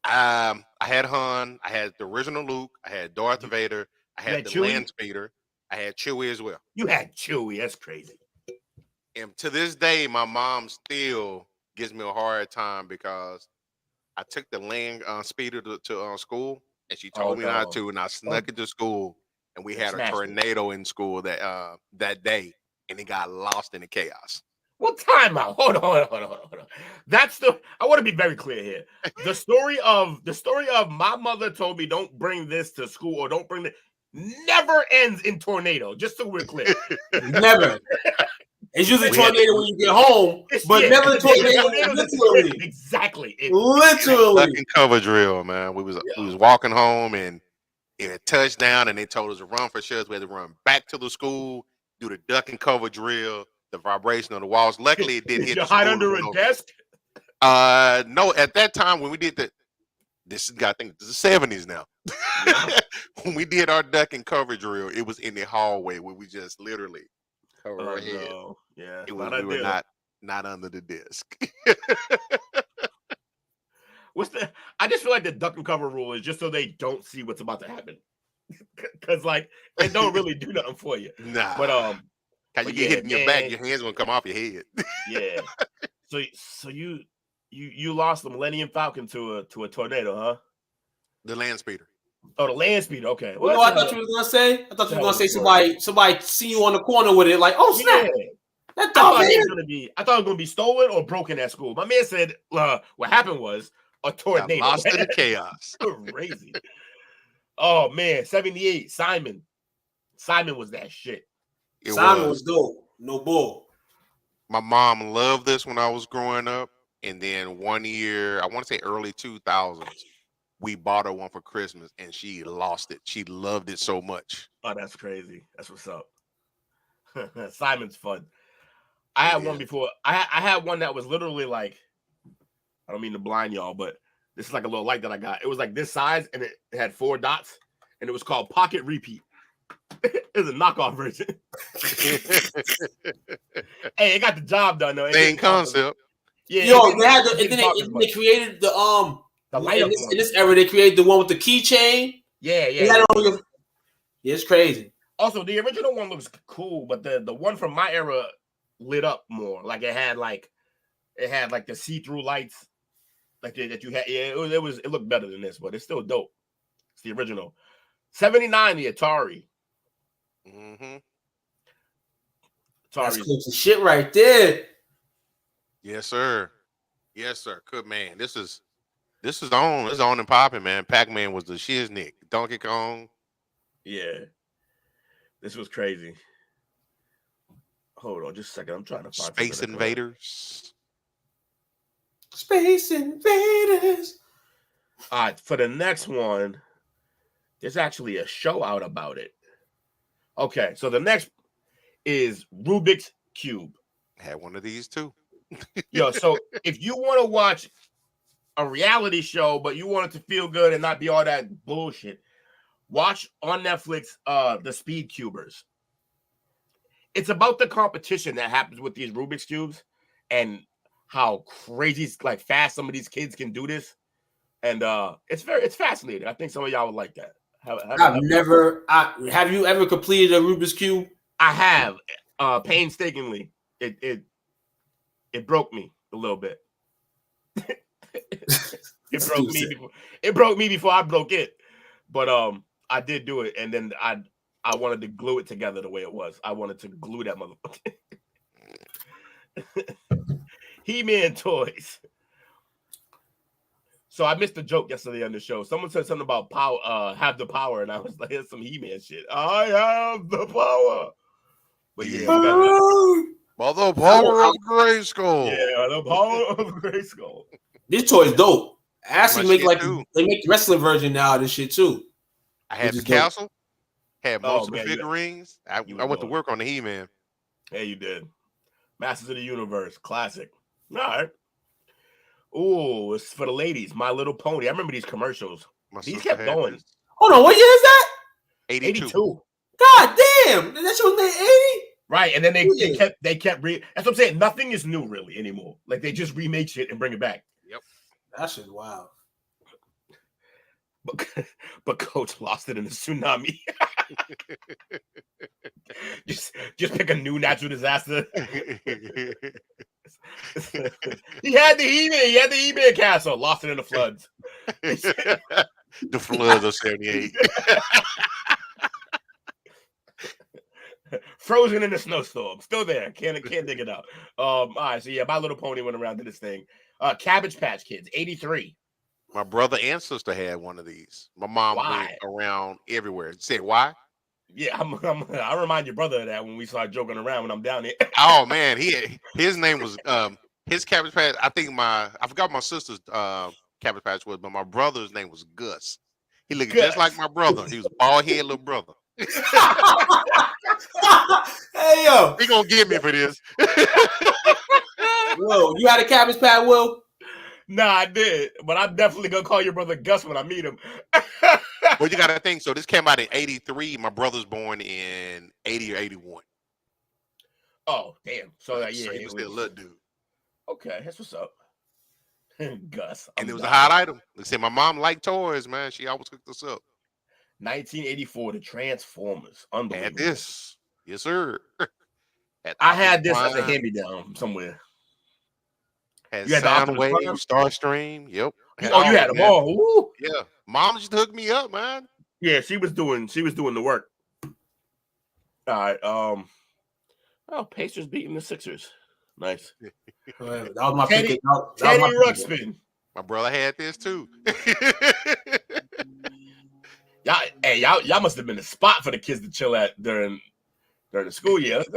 [SPEAKER 4] I had Han. I had the original Luke. I had Darth Vader. I had the land speeder. I had Chewie as well.
[SPEAKER 3] You had Chewie. That's crazy.
[SPEAKER 4] And to this day, my mom still gives me a hard time because I took the land speeder to school, and she told me not to, and I snuck it to school, and we had a tornado in school that day, and it got lost in the chaos.
[SPEAKER 3] Well, time out. Hold on. I want to be very clear here. The story of my mother told me don't bring this to school or don't bring it never ends in tornado. Just so we're clear.
[SPEAKER 2] Never. It's usually tornado when you get home, but never tornado. Literally,
[SPEAKER 3] exactly.
[SPEAKER 2] Literally.
[SPEAKER 4] Duck and cover drill, man. We was walking home and it had touchdown, and they told us to run for sure. We had to run back to the school, do the duck and cover drill, the vibration on the walls. Luckily, it didn't hit.
[SPEAKER 3] You hide under a desk?
[SPEAKER 4] No. At that time, when we did I think this is the 70s now. Yeah. When we did our duck and cover drill, it was in the hallway where we just literally cover our head.
[SPEAKER 3] No. Yeah,
[SPEAKER 4] we were not under the desk.
[SPEAKER 3] I just feel like the duck and cover rule is just so they don't see what's about to happen, because like it don't really do nothing for you.
[SPEAKER 4] Nah,
[SPEAKER 3] but
[SPEAKER 4] you get hit in your back, your hands gonna come off your head.
[SPEAKER 3] Yeah. So you lost the Millennium Falcon to a tornado, huh?
[SPEAKER 4] The land speeder.
[SPEAKER 3] Oh, the land speeder. Okay.
[SPEAKER 2] Well, I thought you were gonna say. I thought you were gonna say somebody see you on the corner with it, like, oh snap.
[SPEAKER 3] Yeah. I thought it was gonna be stolen or broken at school. My man said what happened was a tornado.
[SPEAKER 4] Lost in the chaos.
[SPEAKER 3] Crazy. Oh man, 78. Simon was that shit.
[SPEAKER 2] Simon was dope. No bull.
[SPEAKER 4] My mom loved this when I was growing up, and then one year, I want to say early 2000s, we bought her one for Christmas, and she lost it. She loved it so much.
[SPEAKER 3] Oh, that's crazy. That's what's up. Simon's fun. I had one before. I had one that was literally like, I don't mean to blind y'all, but this is like a little light that I got. It was like this size, and it had 4 dots, and it was called Pocket Repeat. It's a knockoff version. Hey, it got the job done though.
[SPEAKER 4] Same concept.
[SPEAKER 2] Yeah. Yo, they had and then they created the
[SPEAKER 3] light up
[SPEAKER 2] in this era. They created the one with the keychain.
[SPEAKER 3] Yeah.
[SPEAKER 2] Yeah, it's crazy.
[SPEAKER 3] Also, the original one looks cool, but the one from my era lit up more. Like it had the see-through lights, like that you had. Yeah, it looked better than this, but it's still dope. It's the original. 79, the Atari.
[SPEAKER 4] Mm-hmm.
[SPEAKER 2] That's cool shit right there.
[SPEAKER 4] Yes, sir. Yes, sir. Good man. This is on. It's on and popping, man. Pac-Man was the shiznick. Donkey Kong.
[SPEAKER 3] Yeah. This was crazy. Hold on just a second. I'm trying to find
[SPEAKER 4] Space Invaders.
[SPEAKER 2] Space Invaders.
[SPEAKER 3] All right, for the next one, there's actually a show out about it. Okay, so the next is Rubik's Cube.
[SPEAKER 4] I had one of these too.
[SPEAKER 3] Yo, so if you want to watch a reality show, but you want it to feel good and not be all that bullshit, watch on Netflix the Speed Cubers. It's about the competition that happens with these Rubik's Cubes and how crazy, like fast some of these kids can do this. And it's fascinating. I think some of y'all would like that.
[SPEAKER 2] Have you ever completed a Rubik's Cube?
[SPEAKER 3] I have, painstakingly. It broke me a little bit. It broke me before I broke it. But I did do it, and then I wanted to glue it together the way it was. I wanted to glue that motherfucker. He-Man toys. So I missed a joke yesterday on the show. Someone said something about power, have the power, and I was like, "Here's some He-Man shit." I have the power. But yeah,
[SPEAKER 4] the power of Grayskull.
[SPEAKER 3] Yeah, the power of Grayskull.
[SPEAKER 2] This toy's dope. I actually make they make the wrestling version now of this shit too.
[SPEAKER 4] I had the castle. Had most of the
[SPEAKER 3] man,
[SPEAKER 4] figurines. I went to work on the He-Man.
[SPEAKER 3] Yeah, you did. Masters of the Universe, classic. All right. Ooh, it's for the ladies. My Little Pony. I remember these commercials. These kept going.
[SPEAKER 2] This. Hold on, what year is that?
[SPEAKER 3] 82.
[SPEAKER 2] God damn, that shit was made 80.
[SPEAKER 3] Right, and then they kept that's what I'm saying. Nothing is new really anymore. Like they just remake shit and bring it back.
[SPEAKER 4] Yep,
[SPEAKER 2] that shit's wild.
[SPEAKER 3] But Coach lost it in the tsunami. just pick a new natural disaster. He had the He-Man castle, lost it in the floods.
[SPEAKER 4] The floods of 78.
[SPEAKER 3] Frozen in the snowstorm, still there. Can't dig it out. All right, so yeah, My Little Pony went around to this thing. Cabbage Patch Kids, 83.
[SPEAKER 4] My brother and sister had one of these. My mom went around everywhere. Say why?
[SPEAKER 3] Yeah, I remind your brother of that when we start joking around when I'm down here.
[SPEAKER 4] Oh man, his name was his Cabbage Patch. I forgot my sister's Cabbage Patch was, but my brother's name was Gus. He looked just like my brother. He was a bald head little brother.
[SPEAKER 2] Hey yo,
[SPEAKER 4] he gonna get me for this.
[SPEAKER 2] Whoa, you had a Cabbage Patch, Will?
[SPEAKER 3] Nah, I did, but I'm definitely gonna call your brother Gus when I meet him.
[SPEAKER 4] Well, you gotta think. So this came out in 83. My brother's born in 80 or 81.
[SPEAKER 3] Oh, damn. So yeah,
[SPEAKER 4] he was still a little dude.
[SPEAKER 3] Okay, that's what's up. Gus.
[SPEAKER 4] And it was a hot item. They said my mom liked toys, man. She always cooked us up.
[SPEAKER 3] 1984, the Transformers. Unbelievable.
[SPEAKER 4] Had this. Yes, sir.
[SPEAKER 3] I had this as a hand-me-down somewhere.
[SPEAKER 4] Had Soundwave, Starstream. Yep.
[SPEAKER 3] You had them all. Ooh.
[SPEAKER 4] Yeah. Mom just hooked me up, man.
[SPEAKER 3] Yeah, she was doing the work. All right. Oh, Pacers beating the Sixers. Nice.
[SPEAKER 2] That was my
[SPEAKER 3] Teddy Ruxpin.
[SPEAKER 4] My brother had this too.
[SPEAKER 3] Y'all must have been the spot for the kids to chill at during the school year. Let's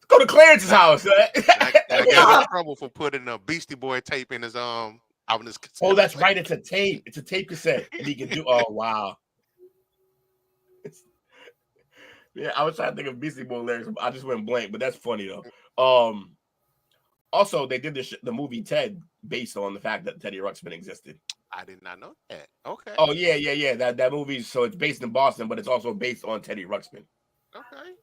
[SPEAKER 3] go to Clarence's house.
[SPEAKER 4] I got in trouble for putting a Beastie Boy tape in his out in his cassette.
[SPEAKER 3] Oh, that's right. It's a tape. It's a tape cassette. And he can do. Oh wow. Yeah, I was trying to think of Beastie Boy lyrics. I just went blank, but that's funny though. Also, they did the movie Ted based on the fact that Teddy Ruxpin existed.
[SPEAKER 4] I did not know that. Okay.
[SPEAKER 3] Oh yeah. That movie. So it's based in Boston, but it's also based on Teddy Ruxpin.
[SPEAKER 4] Okay.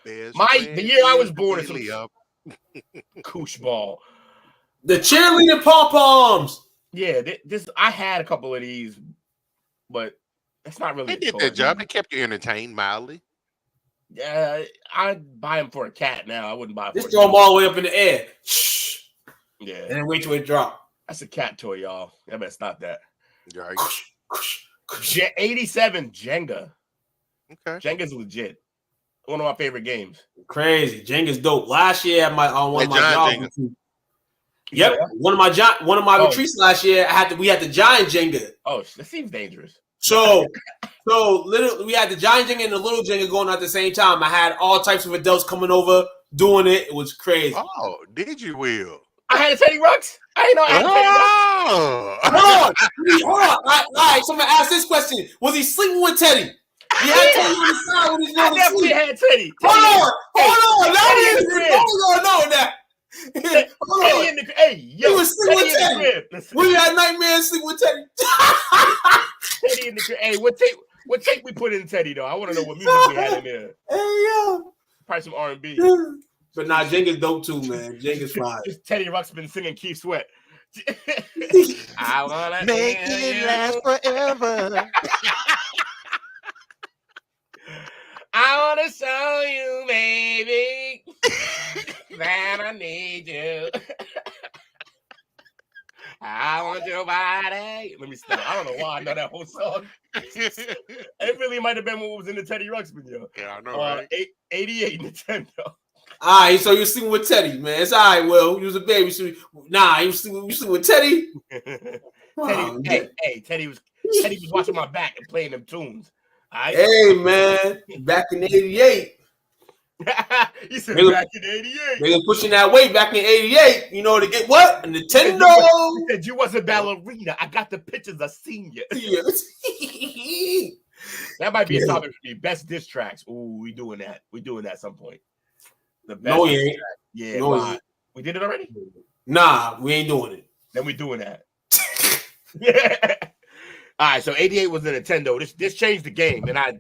[SPEAKER 3] The year I was born is some koosh ball.
[SPEAKER 2] The cheerleading pom-poms.
[SPEAKER 3] Yeah, I had a couple of these, but it's not really.
[SPEAKER 4] They did their job. They kept you entertained mildly.
[SPEAKER 3] Yeah, I'd buy them for a cat now. I wouldn't buy it for
[SPEAKER 2] Just throw them all the way up in the air.
[SPEAKER 3] Yeah.
[SPEAKER 2] And then wait till it drop.
[SPEAKER 3] That's a cat toy, y'all. I better stop that.
[SPEAKER 4] Right.
[SPEAKER 3] 87 Jenga.
[SPEAKER 4] Okay.
[SPEAKER 3] Jenga's legit. One of my favorite games.
[SPEAKER 2] Crazy. Jenga's dope. Last year at one of my jobs. Yep. One of my retreats last year, we had the giant Jenga.
[SPEAKER 3] Oh, that seems dangerous.
[SPEAKER 2] So literally we had the giant Jenga and the little Jenga going at the same time. I had all types of adults coming over doing it. It was crazy.
[SPEAKER 4] Oh, did you, Will?
[SPEAKER 3] I had a Teddy Ruxpin. I didn't know I had a Teddy
[SPEAKER 2] Ruxpin. Hold on. All right, so I'm going to ask this question. Was he sleeping with Teddy? He had Teddy on the side when he was going to sleep.
[SPEAKER 3] I had Teddy.
[SPEAKER 2] Hold on. Now we're going to know that.
[SPEAKER 3] Teddy in the crib. He
[SPEAKER 2] was sleeping with Teddy. We had nightmares sleeping with Teddy.
[SPEAKER 3] Teddy in the crib. Hey, what tape we put in Teddy, though? I want to know what music we had in there.
[SPEAKER 2] Hey, yo.
[SPEAKER 3] Probably some R&B.
[SPEAKER 2] But nah, Jenga's dope too, man. Jenga's fine.
[SPEAKER 3] Just Teddy Ruxpin singing Keith Sweat. I wanna
[SPEAKER 4] make it last forever.
[SPEAKER 3] I wanna show you, baby, that I need you. I want your body. Let me stop. I don't know why I know that whole song. It really might have been what was in the Teddy Ruxpin, yo.
[SPEAKER 4] Yeah, I know, right?
[SPEAKER 3] 88 Nintendo.
[SPEAKER 2] All right, so you're sleeping with Teddy, man. It's all right, Will. You was a baby. So you sleeping with Teddy?
[SPEAKER 3] Teddy was watching my back and playing them tunes. Right?
[SPEAKER 2] Hey, man. Back in 88.
[SPEAKER 3] You said back in 88.
[SPEAKER 2] They were pushing that weight back in 88, you know, to get what? A Nintendo.
[SPEAKER 3] You said you was a ballerina. I got the pictures. I seen you.
[SPEAKER 2] Yeah.
[SPEAKER 3] That might be a topic for me. Best diss tracks. Ooh, we doing that. We doing that at some point. The best.
[SPEAKER 2] No, we ain't.
[SPEAKER 3] Yeah, no, we did it already.
[SPEAKER 2] Nah, we ain't doing it.
[SPEAKER 3] Then we doing that. Yeah. All right, so 88 was the Nintendo. This changed the game, and I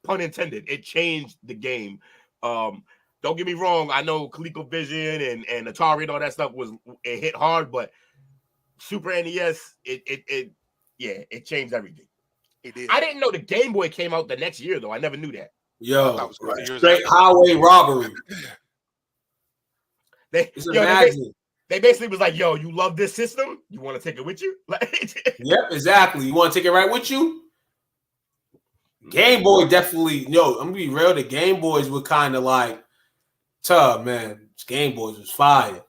[SPEAKER 3] pun intended, it changed the game. Don't get me wrong. I know ColecoVision and Atari and all that stuff it hit hard, but Super NES, it changed everything.
[SPEAKER 4] It did.
[SPEAKER 3] I didn't know the Game Boy came out the next year though. I never knew that.
[SPEAKER 2] Yo, straight highway robbery.
[SPEAKER 3] They basically was like, yo, you love this system? You want to take it with you?
[SPEAKER 2] Yep, exactly. You want to take it right with you? Game Boy definitely. Yo, I'm gonna be real. The Game Boys were kind of like tough, man. Game Boys was fire.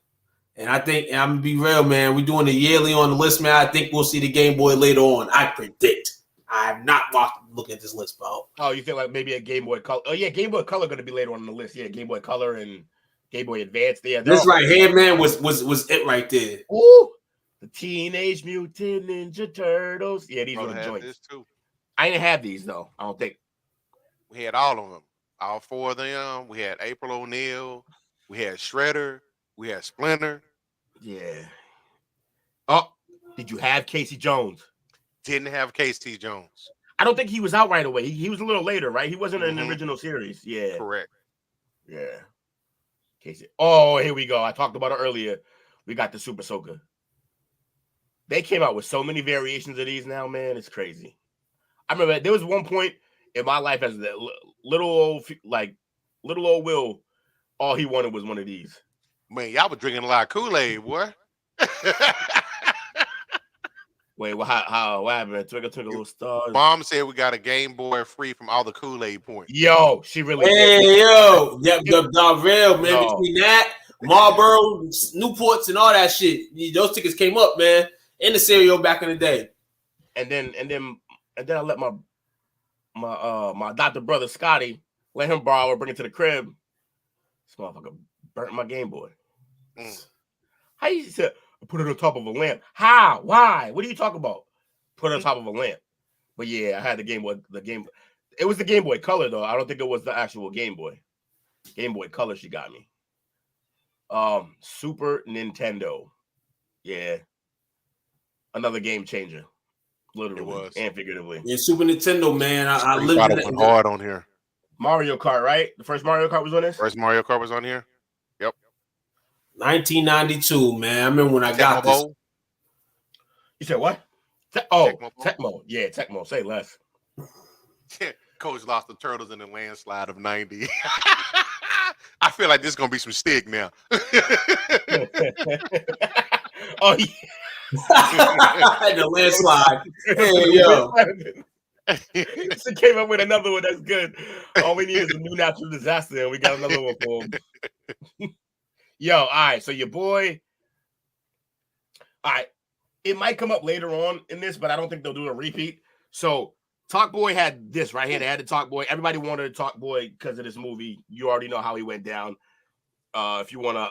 [SPEAKER 2] And I think, and I'm gonna be real, man. We're doing the yearly on the list, man. I think we'll see the Game Boy later on. I predict. I have not looked at this list, bro.
[SPEAKER 3] Oh, you feel like maybe a Game Boy Color? Oh yeah, Game Boy Color going to be later on the list. Yeah, Game Boy Color and Game Boy Advance. Yeah,
[SPEAKER 2] this right here, man, was it right there.
[SPEAKER 3] Ooh, the Teenage Mutant Ninja Turtles. Yeah, these were the joints.
[SPEAKER 4] Too.
[SPEAKER 3] I didn't have these though. I don't think.
[SPEAKER 4] We had all of them. All four of them. We had April O'Neil. We had Shredder. We had Splinter.
[SPEAKER 3] Yeah. Oh, did you have Casey Jones?
[SPEAKER 4] Didn't have Casey Jones.
[SPEAKER 3] I don't think he was out right away. He was a little later, right? He wasn't in the original series. Yeah.
[SPEAKER 4] Correct.
[SPEAKER 3] Yeah. Casey. Oh, here we go. I talked about it earlier. We got the Super Soaker. They came out with so many variations of these now, man. It's crazy. I remember there was one point in my life as the little old Will, all he wanted was one of these.
[SPEAKER 4] Man, y'all were drinking a lot of Kool-Aid, boy.
[SPEAKER 3] Wait, what happened? Twinkle, twinkle, little stars.
[SPEAKER 4] Mom said we got a Game Boy free from all the Kool-Aid points.
[SPEAKER 3] Yo, she really
[SPEAKER 2] did. Yo. Yep, real, man. No. Between that, Marlboro, Newports, and all that shit. Those tickets came up, man, in the cereal back in the day.
[SPEAKER 3] And then I let my adopted brother Scotty let him borrow or bring it to the crib. This motherfucker burnt my Game Boy. How you said put it on top of a lamp? How? Why? What are you talking about? Put it on top of a lamp. But yeah, I had the Game Boy. It was the Game Boy Color though. I don't think it was the actual Game Boy. Game Boy Color she got me. Super Nintendo. Yeah. Another game changer. Literally and figuratively.
[SPEAKER 2] Yeah, Super Nintendo, man. I lived
[SPEAKER 4] it hard on here.
[SPEAKER 3] Mario Kart, right? The first Mario Kart was on this?
[SPEAKER 4] First Mario Kart was on here? Yep.
[SPEAKER 2] 1992, man. I remember when I got this.
[SPEAKER 3] You said what? Tecmo. Yeah, Tecmo. Say less.
[SPEAKER 4] Coach lost the Turtles in the landslide of 90. I feel like this is going to be some stick now.
[SPEAKER 2] Oh, yeah. The landslide. Hey, yo.
[SPEAKER 3] She came up with another one that's good. All we need is a new natural disaster, and we got another one for him. Yo, all right. So your boy. All right. It might come up later on in this, but I don't think they'll do a repeat. So Talk Boy had this right here. They had the Talk Boy. Everybody wanted a Talk Boy because of this movie. You already know how he went down. If you want an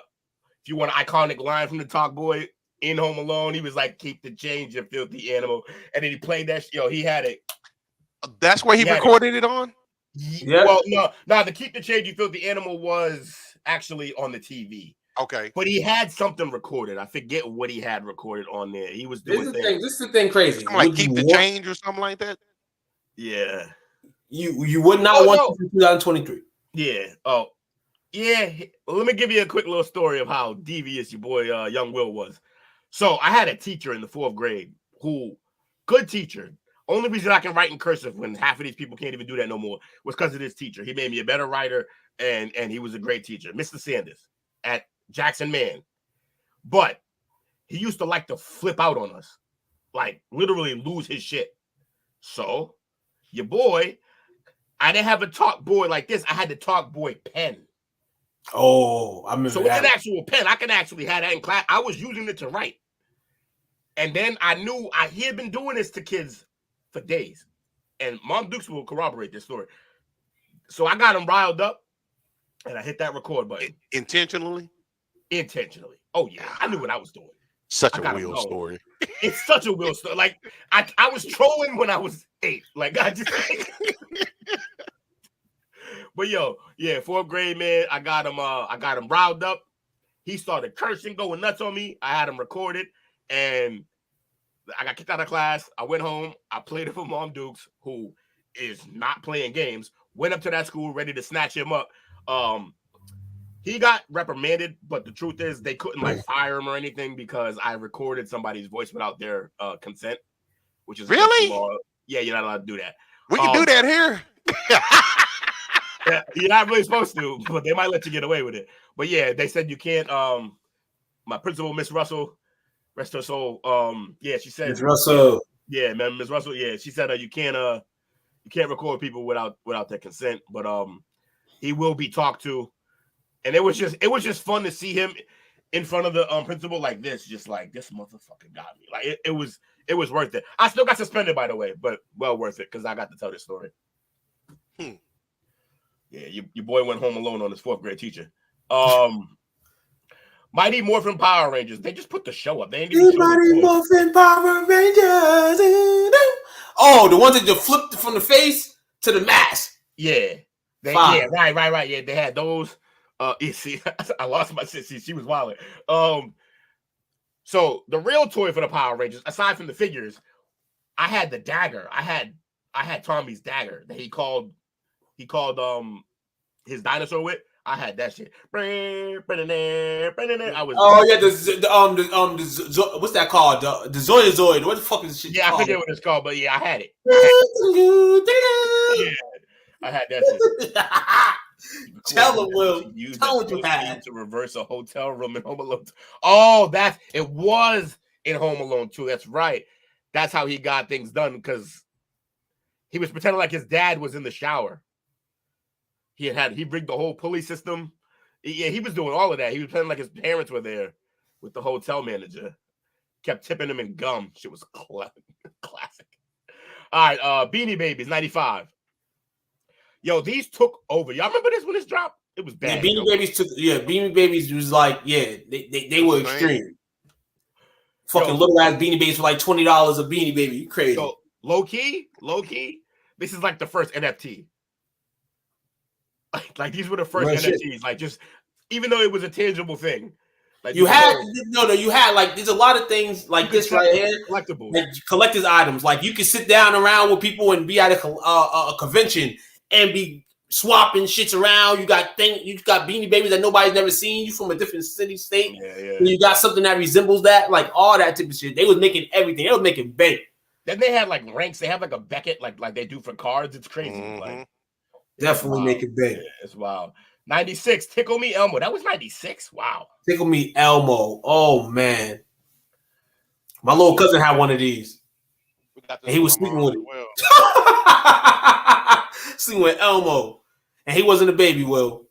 [SPEAKER 3] iconic line from the Talk Boy in Home Alone, he was like, "Keep the change, you filthy animal," and then he played that. He had it.
[SPEAKER 4] That's where he recorded it on.
[SPEAKER 3] Yeah. Well, no. The "Keep the Change, you filthy animal" was actually on the TV.
[SPEAKER 4] Okay.
[SPEAKER 3] But he had something recorded. I forget what he had recorded on there. He was doing
[SPEAKER 2] things. This is the thing crazy.
[SPEAKER 4] Like Keep the Change or something like that.
[SPEAKER 3] Yeah.
[SPEAKER 2] You would not want to 2023.
[SPEAKER 3] Yeah. Oh, yeah. Let me give you a quick little story of how devious your boy Young Will was. So I had a teacher in the 4th grade good teacher. Only reason I can write in cursive when half of these people can't even do that no more was because of this teacher. He made me a better writer, and he was a great teacher. Mr. Sanders at Jackson Man. But he used to like to flip out on us. Like literally lose his shit. So your boy, I didn't have a Talk Boy like this. I had the Talk Boy pen.
[SPEAKER 2] Oh, I remember.
[SPEAKER 3] So it's an actual pen. I can actually have that in class. I was using it to write. And then I knew he had been doing this to kids for days. And Mom Dukes will corroborate this story. So I got him riled up and I hit that record button.
[SPEAKER 4] Intentionally?
[SPEAKER 3] Intentionally. Oh, yeah. I knew what I was doing.
[SPEAKER 4] Such a Will story.
[SPEAKER 3] It's such a Will story. Like, I was trolling when I was 8. Like, I just... But, yo, yeah, 4th grade, man, I got him riled up. He started cursing, going nuts on me. I had him recorded, and I got kicked out of class. I went home. I played it for Mom Dukes, who is not playing games. Went up to that school ready to snatch him up. He got reprimanded, but the truth is they couldn't like fire him or anything because I recorded somebody's voice without their consent, which is
[SPEAKER 4] really?
[SPEAKER 3] Yeah, you're not allowed to do that.
[SPEAKER 4] We can do that here.
[SPEAKER 3] Yeah, you're not really supposed to, but they might let you get away with it. But yeah, they said you can't. My principal, Miss Russell, rest her soul. Yeah, she said
[SPEAKER 2] Miss Russell.
[SPEAKER 3] Yeah, man, Miss Russell. Yeah, she said you can't record people without their consent. But he will be talked to. And it was just fun to see him in front of the principal like this, just like this motherfucker got me. Like it was worth it. I still got suspended, by the way, but well worth it because I got to tell this story. Yeah, your boy went home alone on his 4th grade teacher. Mighty Morphin Power Rangers. They just put the show up. They ain't even
[SPEAKER 2] Mighty Morphin Power Rangers. Oh, the ones that just flipped from the face to the mask.
[SPEAKER 3] Yeah. Yeah, right. Yeah, they had those. You see, I lost my sister. She was wilding. So the real toy for the Power Rangers, aside from the figures, I had the dagger. I had Tommy's dagger that he called his dinosaur with. I had that shit. I was.
[SPEAKER 2] Oh yeah, the what's that called? The Zoyazoid. What the fuck is this shit?
[SPEAKER 3] Yeah, I forget what it's called, but yeah, I had it. Yeah, I had that shit.
[SPEAKER 2] Tell him, Will.
[SPEAKER 3] Tell what you had to reverse a hotel room in Home Alone. Oh, it was in Home Alone 2. That's right. That's how he got things done because he was pretending like his dad was in the shower. He rigged the whole pulley system. Yeah, he was doing all of that. He was pretending like his parents were there with the hotel manager. Kept tipping him in gum. Shit was classic. All right, Beanie Babies, 95. Yo, these took over. Y'all remember this when this dropped? It was bad.
[SPEAKER 2] Yeah, Beanie Babies was like, they were extreme. Fucking little ass Beanie Babies for like $20 a Beanie Baby. You crazy.
[SPEAKER 3] So, low key, this is like the first NFT. Like these were the first NFTs. Like just even though it was a tangible thing, Like
[SPEAKER 2] you had like there's a lot of things like this right here,
[SPEAKER 3] collectibles,
[SPEAKER 2] like collector's items. Like you can sit down around with people and be at a convention and be swapping shits around. You got Beanie Babies that nobody's never seen. You from a different city, state.
[SPEAKER 3] Yeah.
[SPEAKER 2] And you got something that resembles that, like all that type of shit. They was making everything. They was making bank.
[SPEAKER 3] Then they had like ranks. They have like a Beckett, like they do for cards. It's crazy.
[SPEAKER 4] Mm-hmm.
[SPEAKER 3] Like
[SPEAKER 2] definitely making bank.
[SPEAKER 3] Yeah, it's wild. 96, Tickle Me Elmo. That was 96. Wow.
[SPEAKER 2] Tickle Me Elmo. Oh man, my little cousin had one of these, and he was sleeping with it. Well. Sleeping with Elmo, and he wasn't a baby. Will,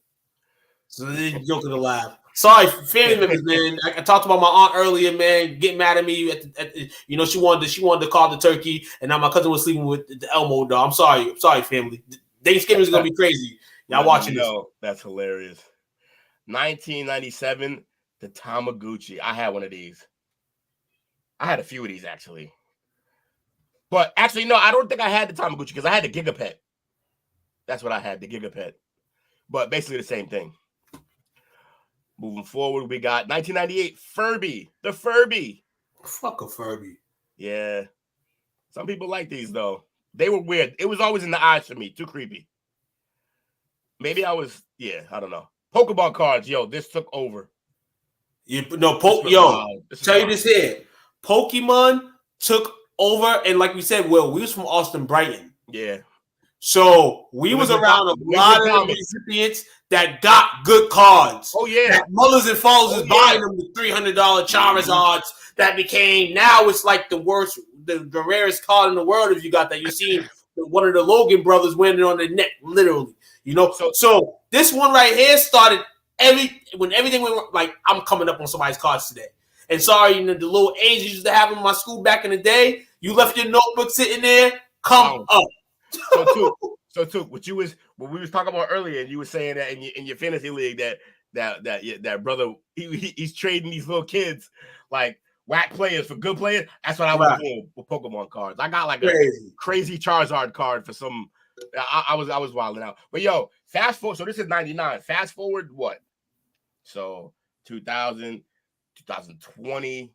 [SPEAKER 2] so they joking to laugh. Sorry, family members, man. I talked about my aunt earlier, man. Getting mad at me she wanted to call the turkey, and now my cousin was sleeping with the Elmo doll. I'm sorry, family. Thanksgiving is gonna be crazy. Y'all watching this?
[SPEAKER 3] That's hilarious. 1997, the Tamagotchi. I had one of these. I had a few of these actually, but actually no, I don't think I had the Tamagotchi because I had the Gigapet. That's what I had, the Gigapet. But basically the same thing. Moving forward, we got 1998 Furby, the Furby.
[SPEAKER 2] Fuck a Furby.
[SPEAKER 3] Yeah, some people like these though. They were weird. It was always in the eyes for me. Too creepy. Maybe I was, I don't know. Pokemon cards, yo, this took over.
[SPEAKER 2] Tell you this here. Pokemon took over, and like we said, Will, we was from Austin, Brighton.
[SPEAKER 3] Yeah.
[SPEAKER 2] So we was around a lot of recipients that got good cards.
[SPEAKER 3] Oh, yeah.
[SPEAKER 2] That mothers and fathers is buying them with $300 Charizards that became, now it's like the worst, the rarest card in the world if you got that. You seen one of the Logan brothers wearing it on their neck, literally. So this one right here started when everything went, like, I'm coming up on somebody's cards today. And sorry, the little age you used to have in my school back in the day, you left your notebook sitting there, come up.
[SPEAKER 3] So too, what we was talking about earlier, and you were saying that in your fantasy league that brother he's trading these little kids like whack players for good players. That's what I was doing with Pokemon cards. I got like a crazy Charizard card for some. I was wilding out. But yo, fast forward. So this is 99. Fast forward what? So 2000, 2020.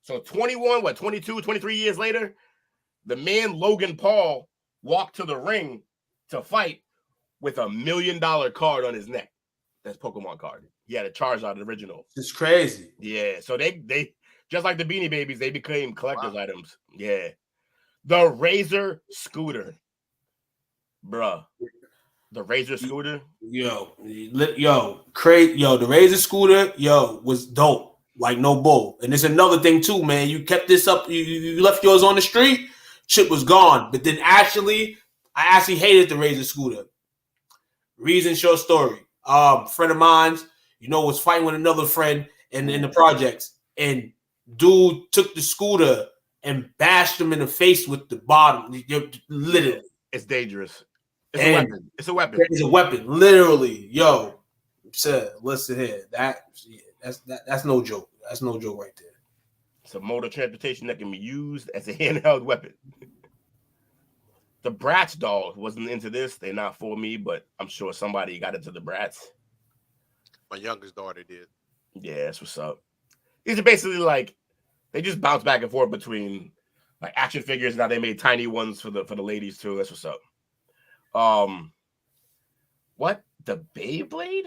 [SPEAKER 3] So 21, 22, 23 years later, the man Logan Paul walked to the ring to fight with $1 million card on his neck. That's Pokemon card. He had a Charizard original.
[SPEAKER 2] It's crazy.
[SPEAKER 3] Yeah. So they just like the Beanie Babies, they became collector's items. Yeah. The Razor scooter. Bruh. The Razor scooter.
[SPEAKER 2] The Razor scooter, was dope. Like no bull. And there's another thing too, man. You kept this up, you left yours on the street, shit was gone. But then I actually hated the Razor scooter. Reason, short story. Friend of mine's, was fighting with another friend in the projects, and dude took the scooter and bashed him in the face with the bottom. Literally,
[SPEAKER 3] it's dangerous. It's a weapon. It's a weapon.
[SPEAKER 2] It's a weapon, literally. Yo, sir, listen here. That's no joke. That's no joke right there.
[SPEAKER 3] It's a mode of transportation that can be used as a handheld weapon. The Bratz doll wasn't into this. They're not for me, but I'm sure somebody got into the Bratz.
[SPEAKER 4] My youngest daughter did.
[SPEAKER 3] Yeah, that's what's up. These are basically like they just bounce back and forth between like action figures. Now they made tiny ones for the ladies too. That's what's up. What? The Beyblade?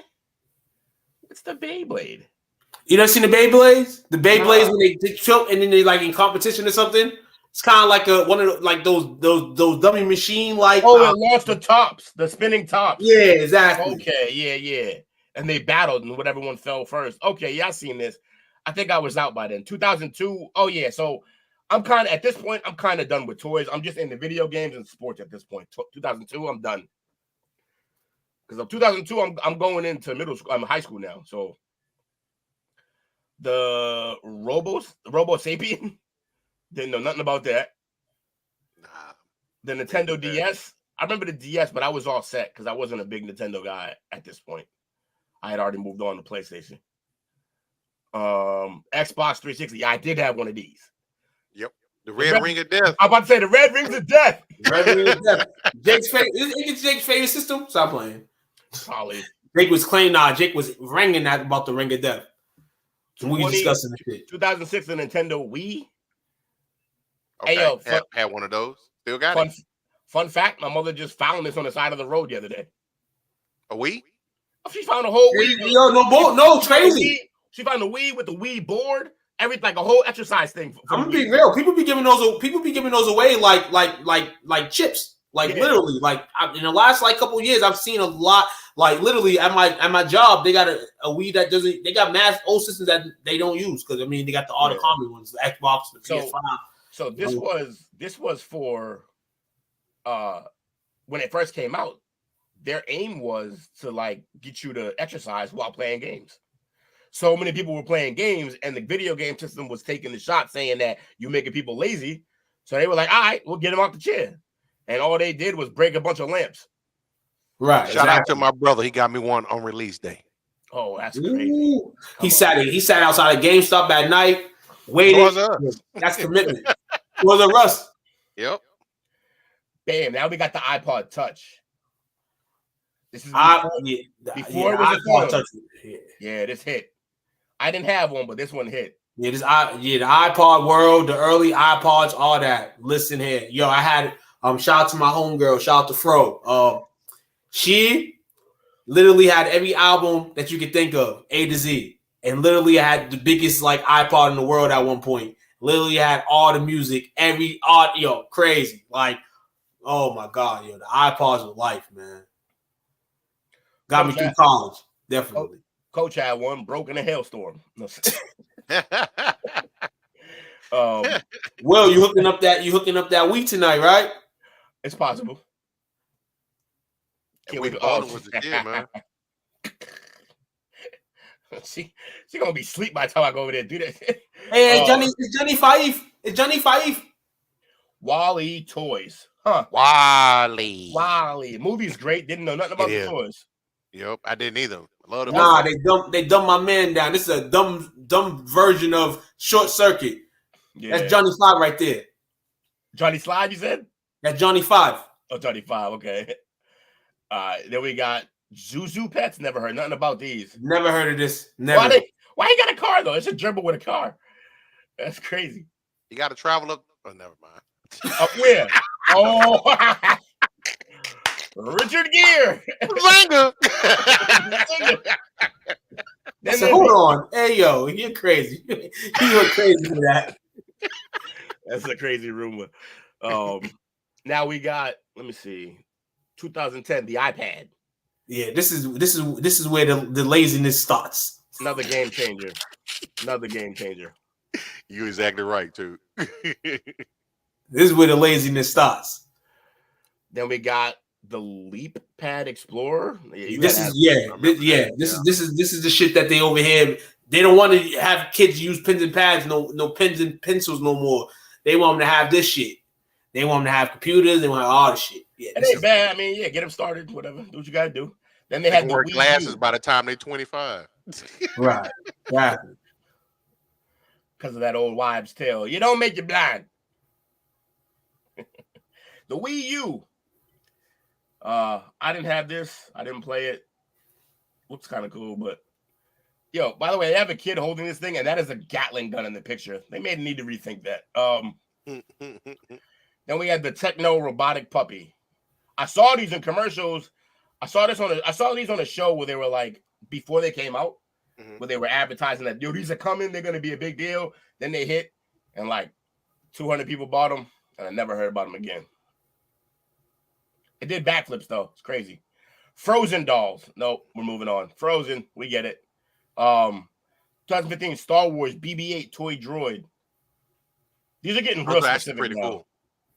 [SPEAKER 3] What's the Beyblade?
[SPEAKER 2] You never seen the Beyblades? The Beyblades when they choke and then they like in competition or something. It's kind of like one of those dummy machine like.
[SPEAKER 3] Oh, it lost the tops, the spinning tops.
[SPEAKER 2] Yeah, exactly.
[SPEAKER 3] Okay, yeah. And they battled, and whatever one fell first. Okay, yeah, I seen this. I think I was out by then. 2002. Oh yeah, so I'm kind of at this point. I'm kind of done with toys. I'm just into video games and sports at this point. 2002, I'm done. Because of 2002, I'm going into middle school. I'm high school now. So the Robo Sapien. Didn't know nothing about that.
[SPEAKER 4] Nah.
[SPEAKER 3] The Nintendo DS. I remember the DS, but I was all set because I wasn't a big Nintendo guy at this point. I had already moved on to PlayStation. Xbox 360. Yeah, I did have one of these.
[SPEAKER 4] Yep. The Red Ring of Death.
[SPEAKER 3] I'm about to say the Red Rings of Death.
[SPEAKER 2] Red Ring of Death. Jake's favorite system. Stop playing.
[SPEAKER 3] Probably.
[SPEAKER 2] Jake was claiming. Jake was ringing that about the Ring of Death. We discussing this shit.
[SPEAKER 3] 2006, the Nintendo Wii.
[SPEAKER 4] Okay,
[SPEAKER 3] Hey, yo,
[SPEAKER 4] had one of those. Still got it.
[SPEAKER 3] Fun fact: my mother just found this on the side of the road the other day.
[SPEAKER 4] A Wii?
[SPEAKER 3] She found a whole Wii.
[SPEAKER 2] Yo, no, crazy.
[SPEAKER 3] She found a Wii with the Wii board, everything, like a whole exercise thing.
[SPEAKER 2] I'm gonna be real. People be giving those away like chips. Like literally, like in the last like couple of years, I've seen a lot. Like literally at my job, they got a Wii that doesn't. They got mass old systems that they don't use because I mean they got all the common ones, the Xbox, the PS5.
[SPEAKER 3] So this was for when it first came out. Their aim was to like get you to exercise while playing games. So many people were playing games, and the video game system was taking the shot, saying that you're making people lazy. So they were like, "All right, we'll get them off the chair." And all they did was break a bunch of lamps.
[SPEAKER 4] Right. Shout out to my brother. He got me one on release day.
[SPEAKER 3] Oh, that's crazy.
[SPEAKER 2] He sat outside of GameStop at night, waiting. That's commitment. Was a Russ.
[SPEAKER 4] Yep.
[SPEAKER 3] Bam. Now we got the iPod Touch. This is before it was a phone. Touch. Yeah, this hit. I didn't have one, but this one hit.
[SPEAKER 2] Yeah, the iPod world, the early iPods, all that. Listen here. Yo, I had shout out to my homegirl, shout out to Fro. She literally had every album that you could think of, A to Z. And literally had the biggest like iPod in the world at one point. Literally had all the music, every audio, crazy. Like, oh my God, yo, the iPods of life, man. Got me through college, definitely.
[SPEAKER 3] Coach had one, broke in a hailstorm.
[SPEAKER 2] Well, you hooking up that Wii tonight, right?
[SPEAKER 3] It's possible.
[SPEAKER 4] Was the deal, man.
[SPEAKER 3] She gonna be asleep by the time I go over there and do that.
[SPEAKER 2] Hey, it's Johnny Five. It's Johnny Five.
[SPEAKER 3] Wally Toys. Huh.
[SPEAKER 4] Wally.
[SPEAKER 3] Movie's great. Didn't know nothing about the toys.
[SPEAKER 4] Yep, I didn't either.
[SPEAKER 2] Nah, they dumb my man down. This is a dumb version of Short Circuit. Yeah. That's Johnny Five right there.
[SPEAKER 3] Johnny Slide, you said?
[SPEAKER 2] That's Johnny Five.
[SPEAKER 3] Oh, Johnny Five, okay. Then we got Zuzu Pets. Never heard nothing about these.
[SPEAKER 2] Never heard of this. Never.
[SPEAKER 3] Why you got a car though? It's a gerbil with a car. That's crazy.
[SPEAKER 4] You got to travel up. Oh, never mind.
[SPEAKER 3] Up where? Oh, Richard Gere.
[SPEAKER 4] Zinger.
[SPEAKER 2] So hold on. Hey, yo, you're crazy. You were crazy for that.
[SPEAKER 3] That's a crazy rumor. Now we got, let me see, 2010, the iPad.
[SPEAKER 2] Yeah, this is where the laziness starts.
[SPEAKER 3] Another game changer.
[SPEAKER 4] You're exactly right, too.
[SPEAKER 2] This is where the laziness starts.
[SPEAKER 3] Then we got the Leap Pad Explorer.
[SPEAKER 2] This is the shit that they over here. They don't want to have kids use pens and pads, no pens and pencils no more. They want them to have this shit. They want them to have computers. They want all the shit. Yeah,
[SPEAKER 3] it ain't bad. I mean, yeah, get them started. Whatever, do what you gotta do. Then they had the
[SPEAKER 4] wear glasses by the time they're 25.
[SPEAKER 2] Right.
[SPEAKER 3] Because of that old wives' tale. You don't make you blind. The Wii U. I didn't have this. I didn't play it. Looks kind of cool, but yo, by the way, they have a kid holding this thing, and that is a Gatling gun in the picture. They may need to rethink that. Then we had the Techno Robotic Puppy. I saw these in commercials. I saw these on a show where they were like before they came out, where they were advertising that these are coming. They're gonna be a big deal. Then they hit, and like 200 people bought them, and I never heard about them again. It did backflips though. It's crazy. Frozen dolls. Nope, we're moving on. Frozen, we get it. 2015 Star Wars BB-8 toy droid. These are getting real specific pretty now. Cool.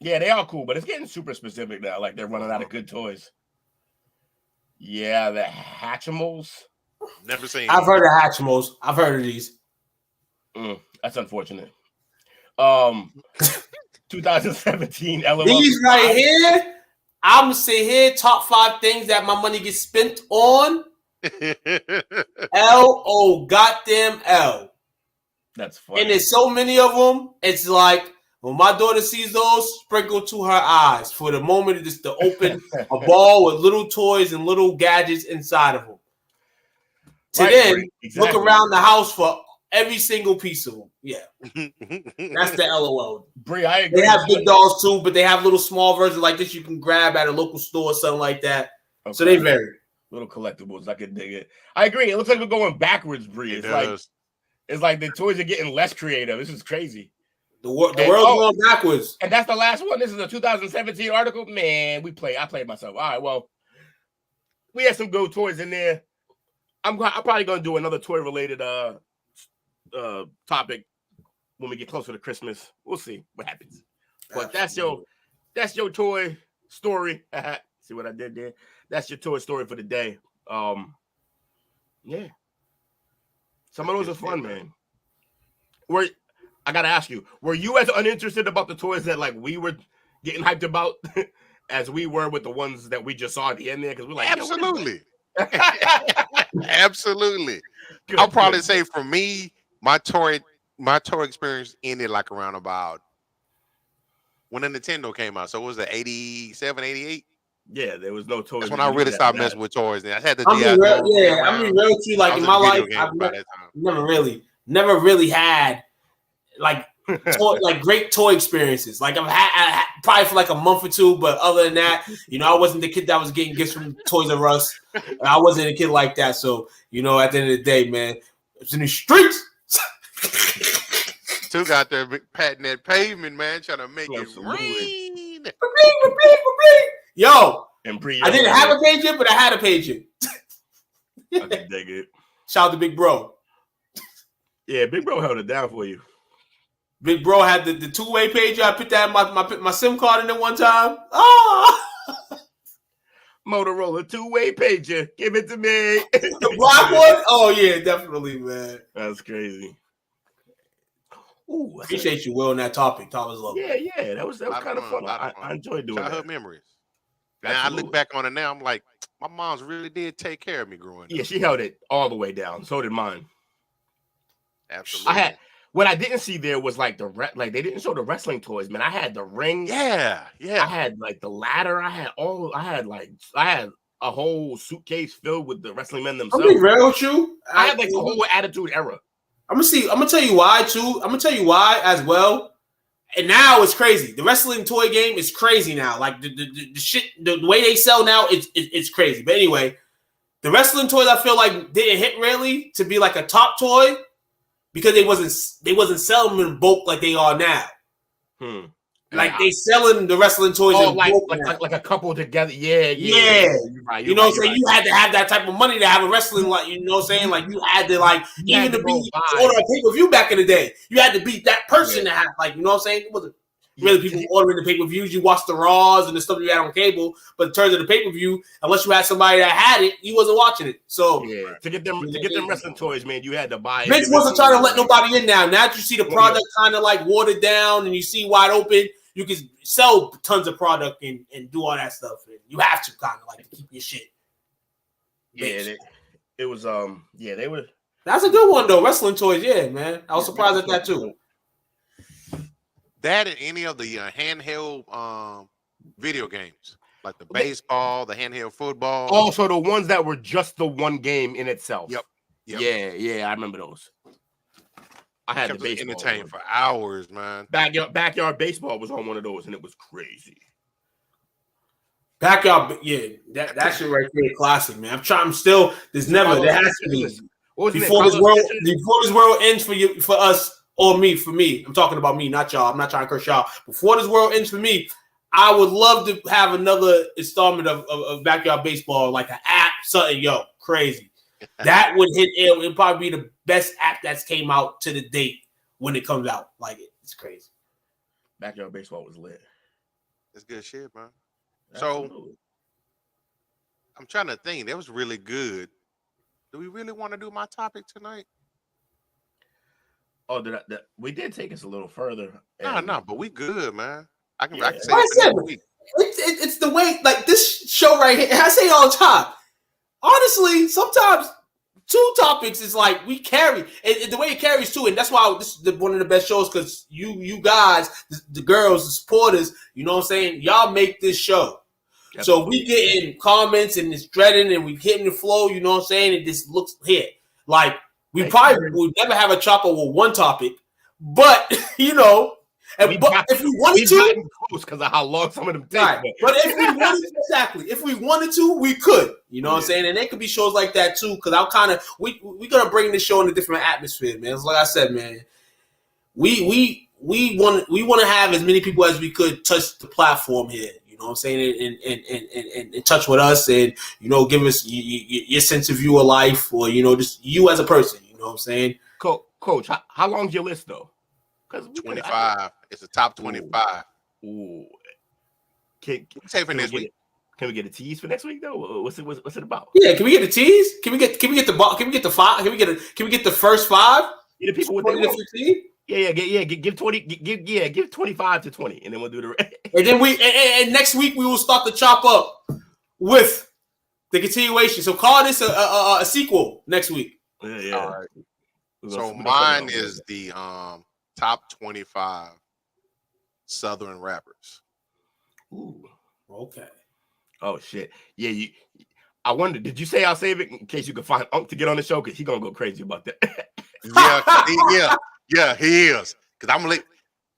[SPEAKER 3] Yeah, they are cool, but it's getting super specific now. Like they're running out of good toys. Yeah, the Hatchimals.
[SPEAKER 4] Never seen.
[SPEAKER 2] I've heard of Hatchimals. I've heard of these.
[SPEAKER 3] That's unfortunate. 2017 LOL.
[SPEAKER 2] These right here. I'm gonna say here top 5 things that my money gets spent on. Goddamn L.
[SPEAKER 3] That's funny.
[SPEAKER 2] And there's so many of them. It's like when my daughter sees those, sprinkle to her eyes. For the moment, it's to open a ball with little toys and little gadgets inside of them. To then look around the house for Every single piece of them. Yeah. That's the LOL.
[SPEAKER 3] Bree, I agree.
[SPEAKER 2] They have big dolls too, but they have little small versions like this you can grab at a local store or something like that. Okay. So they vary.
[SPEAKER 3] Little collectibles. I can dig it. I agree. It looks like we're going backwards, Bree. It's like the toys are getting less creative. This is crazy.
[SPEAKER 2] The world's going backwards.
[SPEAKER 3] And that's the last one. This is a 2017 article. Man, I played myself. All right, well, we had some good toys in there. I'm probably going to do another toy-related topic when we get closer to Christmas. We'll see what happens. But that's your toy story. See what I did there? That's your toy story for the day. Yeah. Some of those are fun, man. I gotta ask you, were you as uninterested about the toys that like we were getting hyped about as we were with the ones that we just saw at the end there? Because we're like,
[SPEAKER 4] absolutely. Absolutely. I'll probably say for me, my toy experience ended like around about when the Nintendo came out. So it was the 87, 88?
[SPEAKER 3] Yeah, there was no toys.
[SPEAKER 4] That's when I really started messing with toys. Then I had the
[SPEAKER 2] real too. Like in my life, I've never really had like great toy experiences. Like I've had probably for like a month or two, but other than that, I wasn't the kid that was getting gifts from Toys R Us. I wasn't a kid like that. So at the end of the day, man, it's in the streets.
[SPEAKER 4] Two got there patting that pavement, man, trying to make it rain.
[SPEAKER 2] Yo, I didn't have a page yet, but I had a page yet.
[SPEAKER 3] I can dig it.
[SPEAKER 2] Shout out to Big Bro.
[SPEAKER 3] Yeah, Big Bro held it down for you.
[SPEAKER 2] Big Bro had the two-way pager. I put that my SIM card in there one time. Oh!
[SPEAKER 3] Motorola two-way pager. Give it to me.
[SPEAKER 2] The black one? Oh, yeah, definitely, man.
[SPEAKER 3] That's crazy.
[SPEAKER 2] Ooh, appreciate you, Will, on that topic. Thomas Love.
[SPEAKER 3] Yeah. That was kind of fun. I enjoyed doing
[SPEAKER 4] childhood memories. Now I look back on it now, I'm like, my mom's really did take care of me growing up.
[SPEAKER 3] Yeah, she held it all the way down. So did mine.
[SPEAKER 4] Absolutely.
[SPEAKER 3] What I didn't see there was like they didn't show the wrestling toys, man. I had the ring.
[SPEAKER 4] Yeah.
[SPEAKER 3] I had like the ladder. I had a whole suitcase filled with the wrestling men themselves.
[SPEAKER 2] I'm being real with you.
[SPEAKER 3] I had like the whole Attitude Era.
[SPEAKER 2] I'm gonna tell you why too. I'm gonna tell you why as well. And now it's crazy. The wrestling toy game is crazy now. Like the shit, the way they sell now, it's crazy. But anyway, the wrestling toys I feel like didn't hit really to be like a top toy because they wasn't selling them in bulk like they are now. Like they selling the wrestling toys in bulk
[SPEAKER 3] like a couple together. Yeah.
[SPEAKER 2] You're right, you know what I'm saying? You had to have that type of money to have a wrestling, like, you know what I'm saying? Like you had to even to order a pay-per-view back in the day. You had to beat that person to have, like, you know what I'm saying? It wasn't really people ordering the pay-per-views. You watched the Raws and the stuff you had on cable, but in terms of the pay-per-view, unless you had somebody that had it, you wasn't watching it. So
[SPEAKER 3] to get them wrestling toys, man, you had to buy it.
[SPEAKER 2] Vince wasn't trying to let nobody in now. Now that you see the product kind of like watered down and you see wide open, you can sell tons of product and do all that stuff. And you have to kind of like keep your shit.
[SPEAKER 3] Yeah, it was they were.
[SPEAKER 2] That's a good one though. Wrestling toys, yeah, man. I was surprised at that too.
[SPEAKER 4] That and any of the handheld video games, like the baseball, the handheld football.
[SPEAKER 3] Also, the ones that were just the one game in itself.
[SPEAKER 4] Yep.
[SPEAKER 3] Yeah, I remember those. I had the baseball.
[SPEAKER 4] Entertained for hours, man.
[SPEAKER 3] Backyard baseball was on one of those, and it was crazy.
[SPEAKER 2] Backyard, yeah, that shit right there, classic, man. There has to be before this world ends for us or me. For me, I'm talking about me, not y'all. I'm not trying to curse y'all. Before this world ends for me, I would love to have another installment of Backyard Baseball, like an app, something, crazy. That would hit. It would probably be the best app that's came out to the date when it comes out. Like it's crazy.
[SPEAKER 3] Backyard Baseball was lit.
[SPEAKER 4] It's good shit, man.
[SPEAKER 3] Absolutely.
[SPEAKER 4] So I'm trying to think. That was really good. Do we really want to do my topic tonight?
[SPEAKER 3] Oh, we did take us a little further.
[SPEAKER 4] No, but we good, man. I can say
[SPEAKER 2] it's the way, like this show right here. I say it all the time. Honestly, sometimes two topics is like we carry and the way it carries too, and that's why this is one of the best shows because you guys, the girls, the supporters, you know what I'm saying, y'all make this show. Yep. So we get in comments and it's dreading and we hitting the flow, you know what I'm saying, and this looks here like We probably would never have a chopper with one topic, but if we wanted to,
[SPEAKER 3] close because of how long some of them take.
[SPEAKER 2] Right. But if we wanted to, we could. You know what I'm saying? And there could be shows like that too. Because we're gonna bring this show in a different atmosphere, man. It's like I said, man. We want to have as many people as we could touch the platform here. You know what I'm saying? And touch with us, and give us your sense of view of life, or just you as a person. You know what I'm saying?
[SPEAKER 3] Coach, how long's your list though?
[SPEAKER 4] 25. It's a top 25.
[SPEAKER 3] Ooh.
[SPEAKER 4] Can we
[SPEAKER 3] get a tease for next week though? What's it about?
[SPEAKER 2] Yeah, can we get a tease? Can we get the 5? Can we get the first 5?
[SPEAKER 3] Yeah, the people with the give 20. Give 25 to 20, and then we'll do the rest.
[SPEAKER 2] And then and next week we will start the chop up with the continuation. So call this a sequel next week.
[SPEAKER 3] Yeah.
[SPEAKER 4] All right. So mine is the top 25 Southern rappers.
[SPEAKER 2] Ooh. Okay.
[SPEAKER 3] Oh shit. Yeah. I wonder. Did you say I'll save it in case you can find Unc to get on the show? Because he's gonna go crazy about that.
[SPEAKER 4] Yeah, he is. Because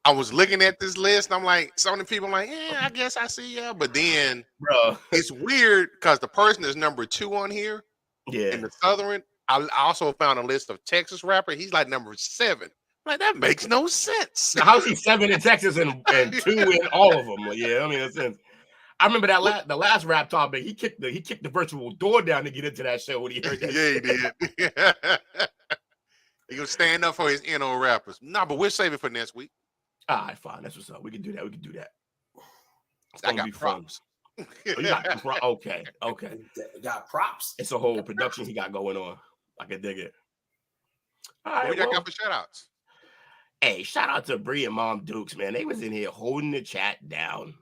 [SPEAKER 4] I was looking at this list, and I'm like, some of the people, I'm like, yeah, I guess I see ya. But then,
[SPEAKER 3] bro,
[SPEAKER 4] it's weird because the person is number 2 on here.
[SPEAKER 3] Yeah.
[SPEAKER 4] In the Southern, I also found a list of Texas rapper. He's like number 7. Like, that makes no sense.
[SPEAKER 3] Now, how's he 7 in Texas and 2 in all of them? Like, yeah, I mean, that's sense. I remember the last rap topic. He kicked the virtual door down to get into that show when he heard that.
[SPEAKER 4] Yeah, he did. He gonna stand up for his NO rappers. Nah, but we'll save it for next week.
[SPEAKER 3] All right, fine. That's what's up. We can do that.
[SPEAKER 4] I got props.
[SPEAKER 3] Oh, you got okay.
[SPEAKER 2] Got props.
[SPEAKER 3] It's a whole production he got going on. I can dig it. All right,
[SPEAKER 4] we got for shout outs.
[SPEAKER 3] Hey, shout out to Bree and Mom Dukes, man. They was in here holding the chat down.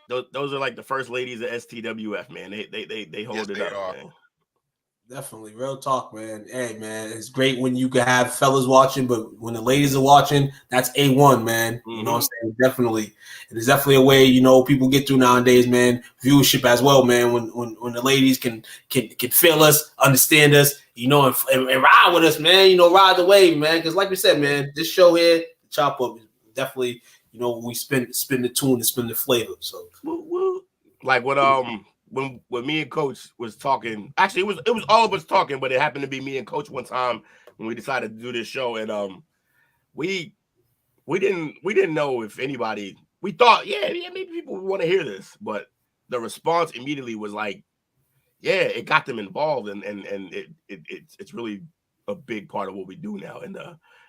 [SPEAKER 3] Those are like the first ladies of STWF, man. They hold it up, man.
[SPEAKER 2] Definitely, real talk, man. Hey, man, it's great when you can have fellas watching, but when the ladies are watching, that's A1, man. Mm-hmm. You know what I'm saying? Definitely, it is definitely a way people get through nowadays, man. Viewership as well, man. When the ladies can feel us, understand us, and ride with us, man. Ride the wave, man. Because like we said, man, this show here, Chop Up, is definitely we spin the tune and spin the flavor. So,
[SPEAKER 3] like when me and Coach was talking, actually it was all of us talking, but it happened to be me and Coach one time when we decided to do this show, and we didn't know if anybody. We thought, yeah, maybe people would want to hear this, but the response immediately was like, yeah, it got them involved, and it's really a big part of what we do now,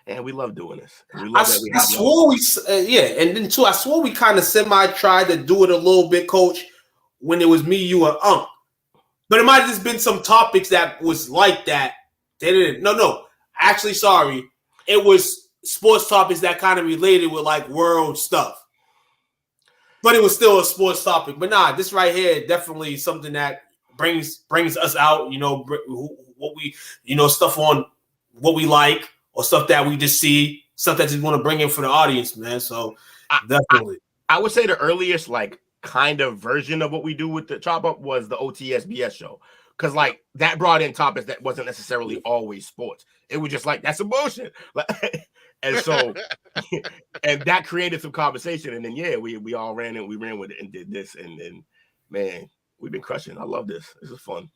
[SPEAKER 3] and we love doing this. We love
[SPEAKER 2] I swore and then too, I swore we kind of semi tried to do it a little bit, Coach, when it was me, you, and Unc. But it might have just been some topics that was like that. They didn't. No. Actually, sorry. It was sports topics that kind of related with like world stuff. But it was still a sports topic. But nah, this right here definitely something that brings us out, what we, stuff on what we like or stuff that we just see, stuff that just want to bring in for the audience, man. So definitely.
[SPEAKER 3] I would say the earliest kind of version of what we do with the Chop Up was the OTSBS show, because that brought in topics that wasn't necessarily always sports. It was just that's some bullshit, and so and that created some conversation, and then we all ran it, we ran with it and did this, and then man, we've been crushing. I love this. This is fun.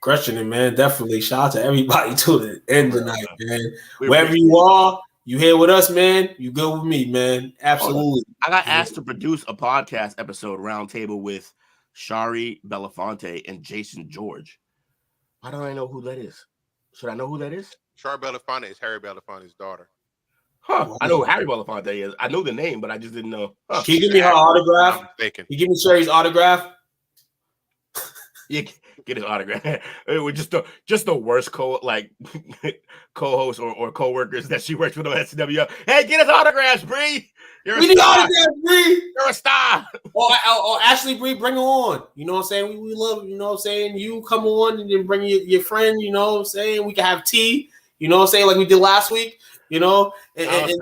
[SPEAKER 2] Crushing it, man. Definitely. Shout out to everybody to the end of the night, man. Wherever you are, you here with us, man. You good with me, man. Absolutely.
[SPEAKER 3] I got asked to produce a podcast episode roundtable with Shari Belafonte and Jason George. Why don't I know who that is? Should I know who that is?
[SPEAKER 4] Shari Belafonte is Harry Belafonte's daughter.
[SPEAKER 3] Huh. I know who Harry Belafonte is. I know the name, but I just didn't know.
[SPEAKER 2] Huh. Can you give me her autograph? Can you give me Shari's autograph?
[SPEAKER 3] Yeah, get his autograph. It was just the worst co-host or co-workers that she works with on STWF. Hey, get his autographs, Bree.
[SPEAKER 2] We need autographs, Bree.
[SPEAKER 3] You're a star.
[SPEAKER 2] Or Ashley Bree, bring her on. You know what I'm saying? We love, you know what I'm saying? You come on and then bring your friend, you know what I'm saying? We can have tea, you know what I'm saying? Like we did last week. You know,
[SPEAKER 3] I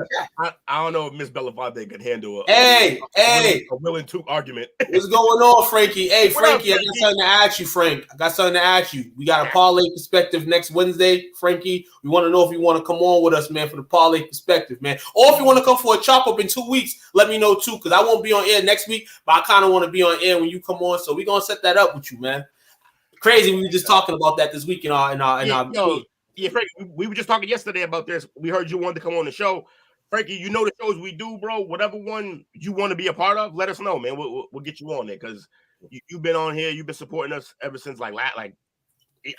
[SPEAKER 3] don't know if Miss Belafonte could handle
[SPEAKER 2] a
[SPEAKER 3] willing to argument.
[SPEAKER 2] What's going on, Frankie? Hey, Frankie, I got something to ask you, Frank. I got something to ask you. We got a parlay perspective next Wednesday, Frankie. We want to know if you want to come on with us, man, for the parlay perspective, man. Or if you want to come for a chop up in 2 weeks, let me know too, because I won't be on air next week, but I kind of want to be on air when you come on. So we're gonna set that up with you, man. Crazy, we were just talking about that this week in our
[SPEAKER 3] Yeah, Frankie, we were just talking yesterday about this. We heard you wanted to come on the show. Frankie, you know the shows we do, bro. Whatever one you want to be a part of, let us know, man. We'll get you on there because you've been on here. You've been supporting us ever since like I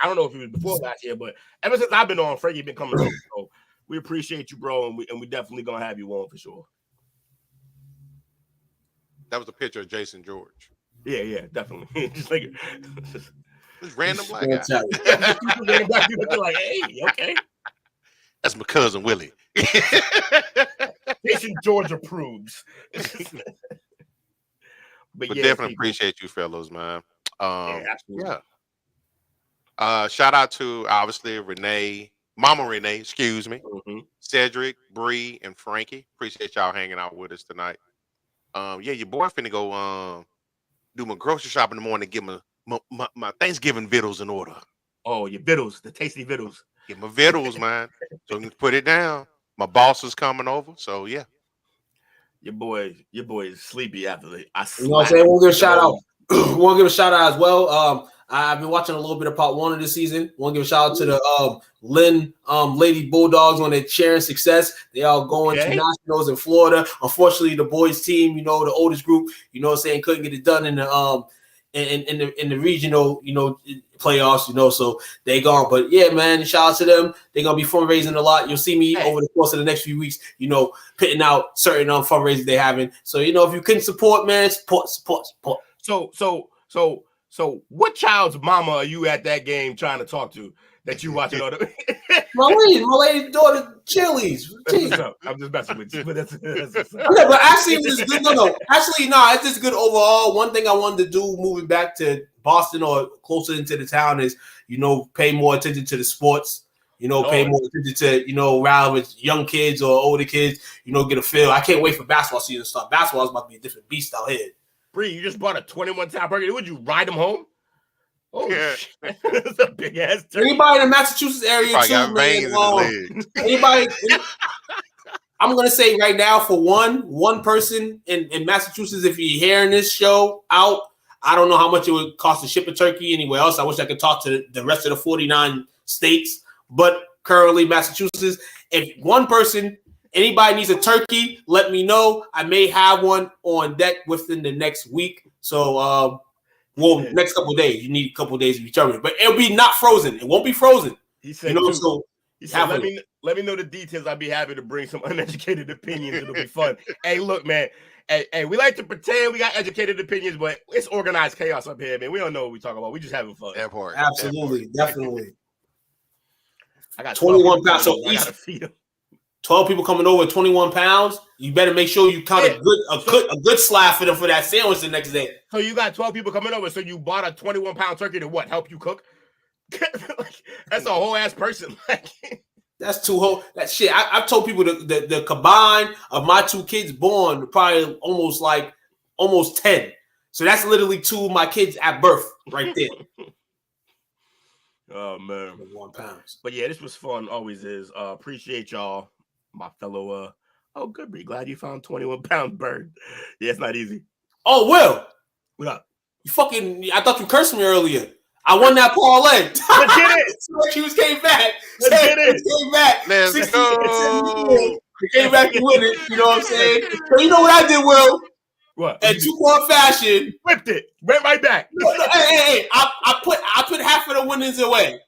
[SPEAKER 3] don't know if it was before last year, but ever since I've been on, Frankie been coming on. So we appreciate you, bro, and we definitely gonna have you on for sure.
[SPEAKER 4] That was a picture of Jason George.
[SPEAKER 3] Yeah, definitely. Just like
[SPEAKER 4] this random black guy.
[SPEAKER 3] Like, hey, okay.
[SPEAKER 4] That's my cousin Willie.
[SPEAKER 3] Jason George approves. but
[SPEAKER 4] definitely appreciate you fellows, man.
[SPEAKER 3] Absolutely.
[SPEAKER 4] Shout out to obviously Mama Renee, excuse me, Cedric, Bree, and Frankie. Appreciate y'all hanging out with us tonight. Your boy finna go do my grocery shop in the morning, get my Thanksgiving vittles in order.
[SPEAKER 3] Oh, your vittles, the tasty vittles.
[SPEAKER 4] Get my vittles, man. So you can put it down. My boss is coming over, so yeah.
[SPEAKER 3] Your boy is sleepy after
[SPEAKER 2] you know what I'm saying? We'll give a shout out. We'll give a shout out as well. I've been watching a little bit of part 1 of this season. We'll give a shout out to the Lynn Lady Bulldogs on their cheering success. They all going to nationals in Florida. Unfortunately, the boys team, the oldest group, couldn't get it done in the regional, playoffs, so they gone. But yeah, man, shout out to them. They're gonna be fundraising a lot. You'll see me over the course of the next few weeks, pitting out certain fundraisers they're having. So if you couldn't support, man, support.
[SPEAKER 3] So what child's mama are you at that game trying to talk to that you watching all the
[SPEAKER 2] my lady's daughter Chili's.
[SPEAKER 3] I'm just messing with you. But that's
[SPEAKER 2] yeah, but actually it was just good. No. Actually, it's just good overall. One thing I wanted to do moving back to Boston or closer into the town is, pay more attention to the sports. Pay more attention to, rather with young kids or older kids, get a feel. I can't wait for basketball season to start. Basketball is about to be a different beast out here.
[SPEAKER 3] Bree, you just bought a 21-time burger. Would you ride them home? Oh, yeah. That's a big ass turkey.
[SPEAKER 2] Anybody in the Massachusetts area too, man. Anybody? I'm gonna say right now for one person in Massachusetts, if you're hearing this show out, I don't know how much it would cost to ship a turkey anywhere else. I wish I could talk to the rest of the 49 states, but currently Massachusetts, if one person. Anybody needs a turkey, let me know. I may have one on deck within the next week. So, next couple of days. You need a couple of days to determine it. But it'll be not frozen. It won't be frozen.
[SPEAKER 3] He said, he said let me know the details. I'll be happy to bring some uneducated opinions. It'll be fun. Hey, look, man. Hey, we like to pretend we got educated opinions, but it's organized chaos up here, man. We don't know what we talk about. We just having fun.
[SPEAKER 2] Absolutely. Definitely.
[SPEAKER 3] I got
[SPEAKER 2] 21 pounds. So
[SPEAKER 3] I gotta feed them.
[SPEAKER 2] 12 people coming over 21 pounds. You better make sure you count a good slab for them for that sandwich the next day.
[SPEAKER 3] So you got 12 people coming over. So you bought a 21-pound turkey to what? Help you cook? That's a whole ass person.
[SPEAKER 2] That's two whole. That shit. I've told people the combine of my 2 kids born probably almost 10. So that's literally 2 of my kids at birth right there.
[SPEAKER 3] Oh man,
[SPEAKER 2] 1 pounds.
[SPEAKER 3] But yeah, this was fun. Always is. Appreciate y'all. My fellow, good. Be glad you found 21-pound bird. Yeah, it's not easy.
[SPEAKER 2] Oh, Will.
[SPEAKER 3] What up?
[SPEAKER 2] I thought you cursed me earlier. I won that parlay.
[SPEAKER 3] Let's get it.
[SPEAKER 2] Syracuse came back.
[SPEAKER 3] Let's get it.
[SPEAKER 2] Came back.
[SPEAKER 4] Let's go.
[SPEAKER 2] They came back to win it. You know what I'm saying? So you know what I did, Will?
[SPEAKER 3] What?
[SPEAKER 2] In two-part fashion.
[SPEAKER 3] Whipped it. Went right back.
[SPEAKER 2] Hey. I put half of the winnings away.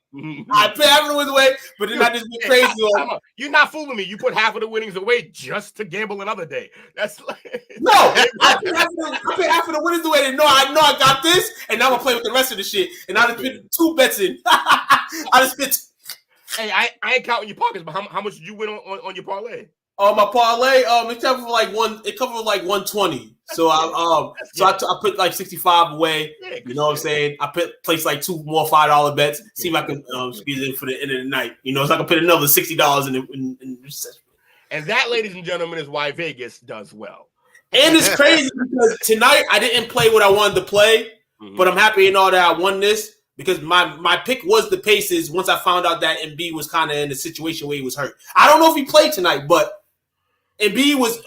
[SPEAKER 2] I put half of the winnings away, but then I just went crazy on.
[SPEAKER 3] You're not fooling me. You put half of the winnings away just to gamble another day. That's like
[SPEAKER 2] no. I put half of the winnings away. And I know I got this, and now I'm gonna play with the rest of the shit. And I just put 2 bets in. I just put.
[SPEAKER 3] Hey, I ain't counting your pockets, but how much did you win on your parlay?
[SPEAKER 2] My parlay, it covered like 120. So I put like 65 away. Yeah, you know what I'm saying? I placed like 2 more $5 bets. See if I can squeeze in for the end of the night. So I can put another $60 in
[SPEAKER 3] And that, ladies and gentlemen, is why Vegas does well.
[SPEAKER 2] And it's crazy because tonight I didn't play what I wanted to play, but I'm happy and all that I won this because my pick was the Pacers once I found out that Embiid was kind of in a situation where he was hurt. I don't know if he played tonight, but Embiid was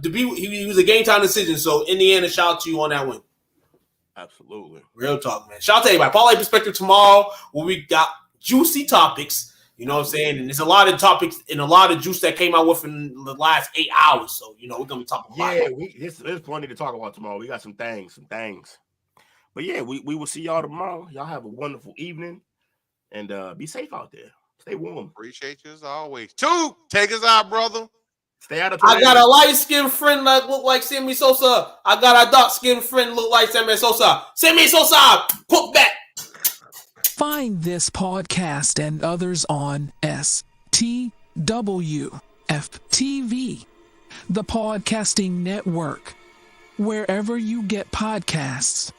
[SPEAKER 2] he was a game time decision. So Indiana, shout out to you on that win.
[SPEAKER 3] Absolutely.
[SPEAKER 2] Real talk, man. Shout out to everybody. Parlay Perspective tomorrow where we got juicy topics. You know what I'm saying? And there's a lot of topics and a lot of juice that came out with in the last 8 hours. So, we're going to be talking about
[SPEAKER 3] it. There's plenty to talk about tomorrow. We got some things. But, yeah, we will see y'all tomorrow. Y'all have a wonderful evening. And be safe out there. Stay warm.
[SPEAKER 4] Appreciate you as always. Take us out, brother.
[SPEAKER 3] Stay out of
[SPEAKER 2] I got a light-skinned friend that look like Sammy Sosa. I got a dark-skinned friend look like Sammy Sosa. Sammy Sosa, quote that.
[SPEAKER 1] Find this podcast and others on STWF-TV, the podcasting network, wherever you get podcasts.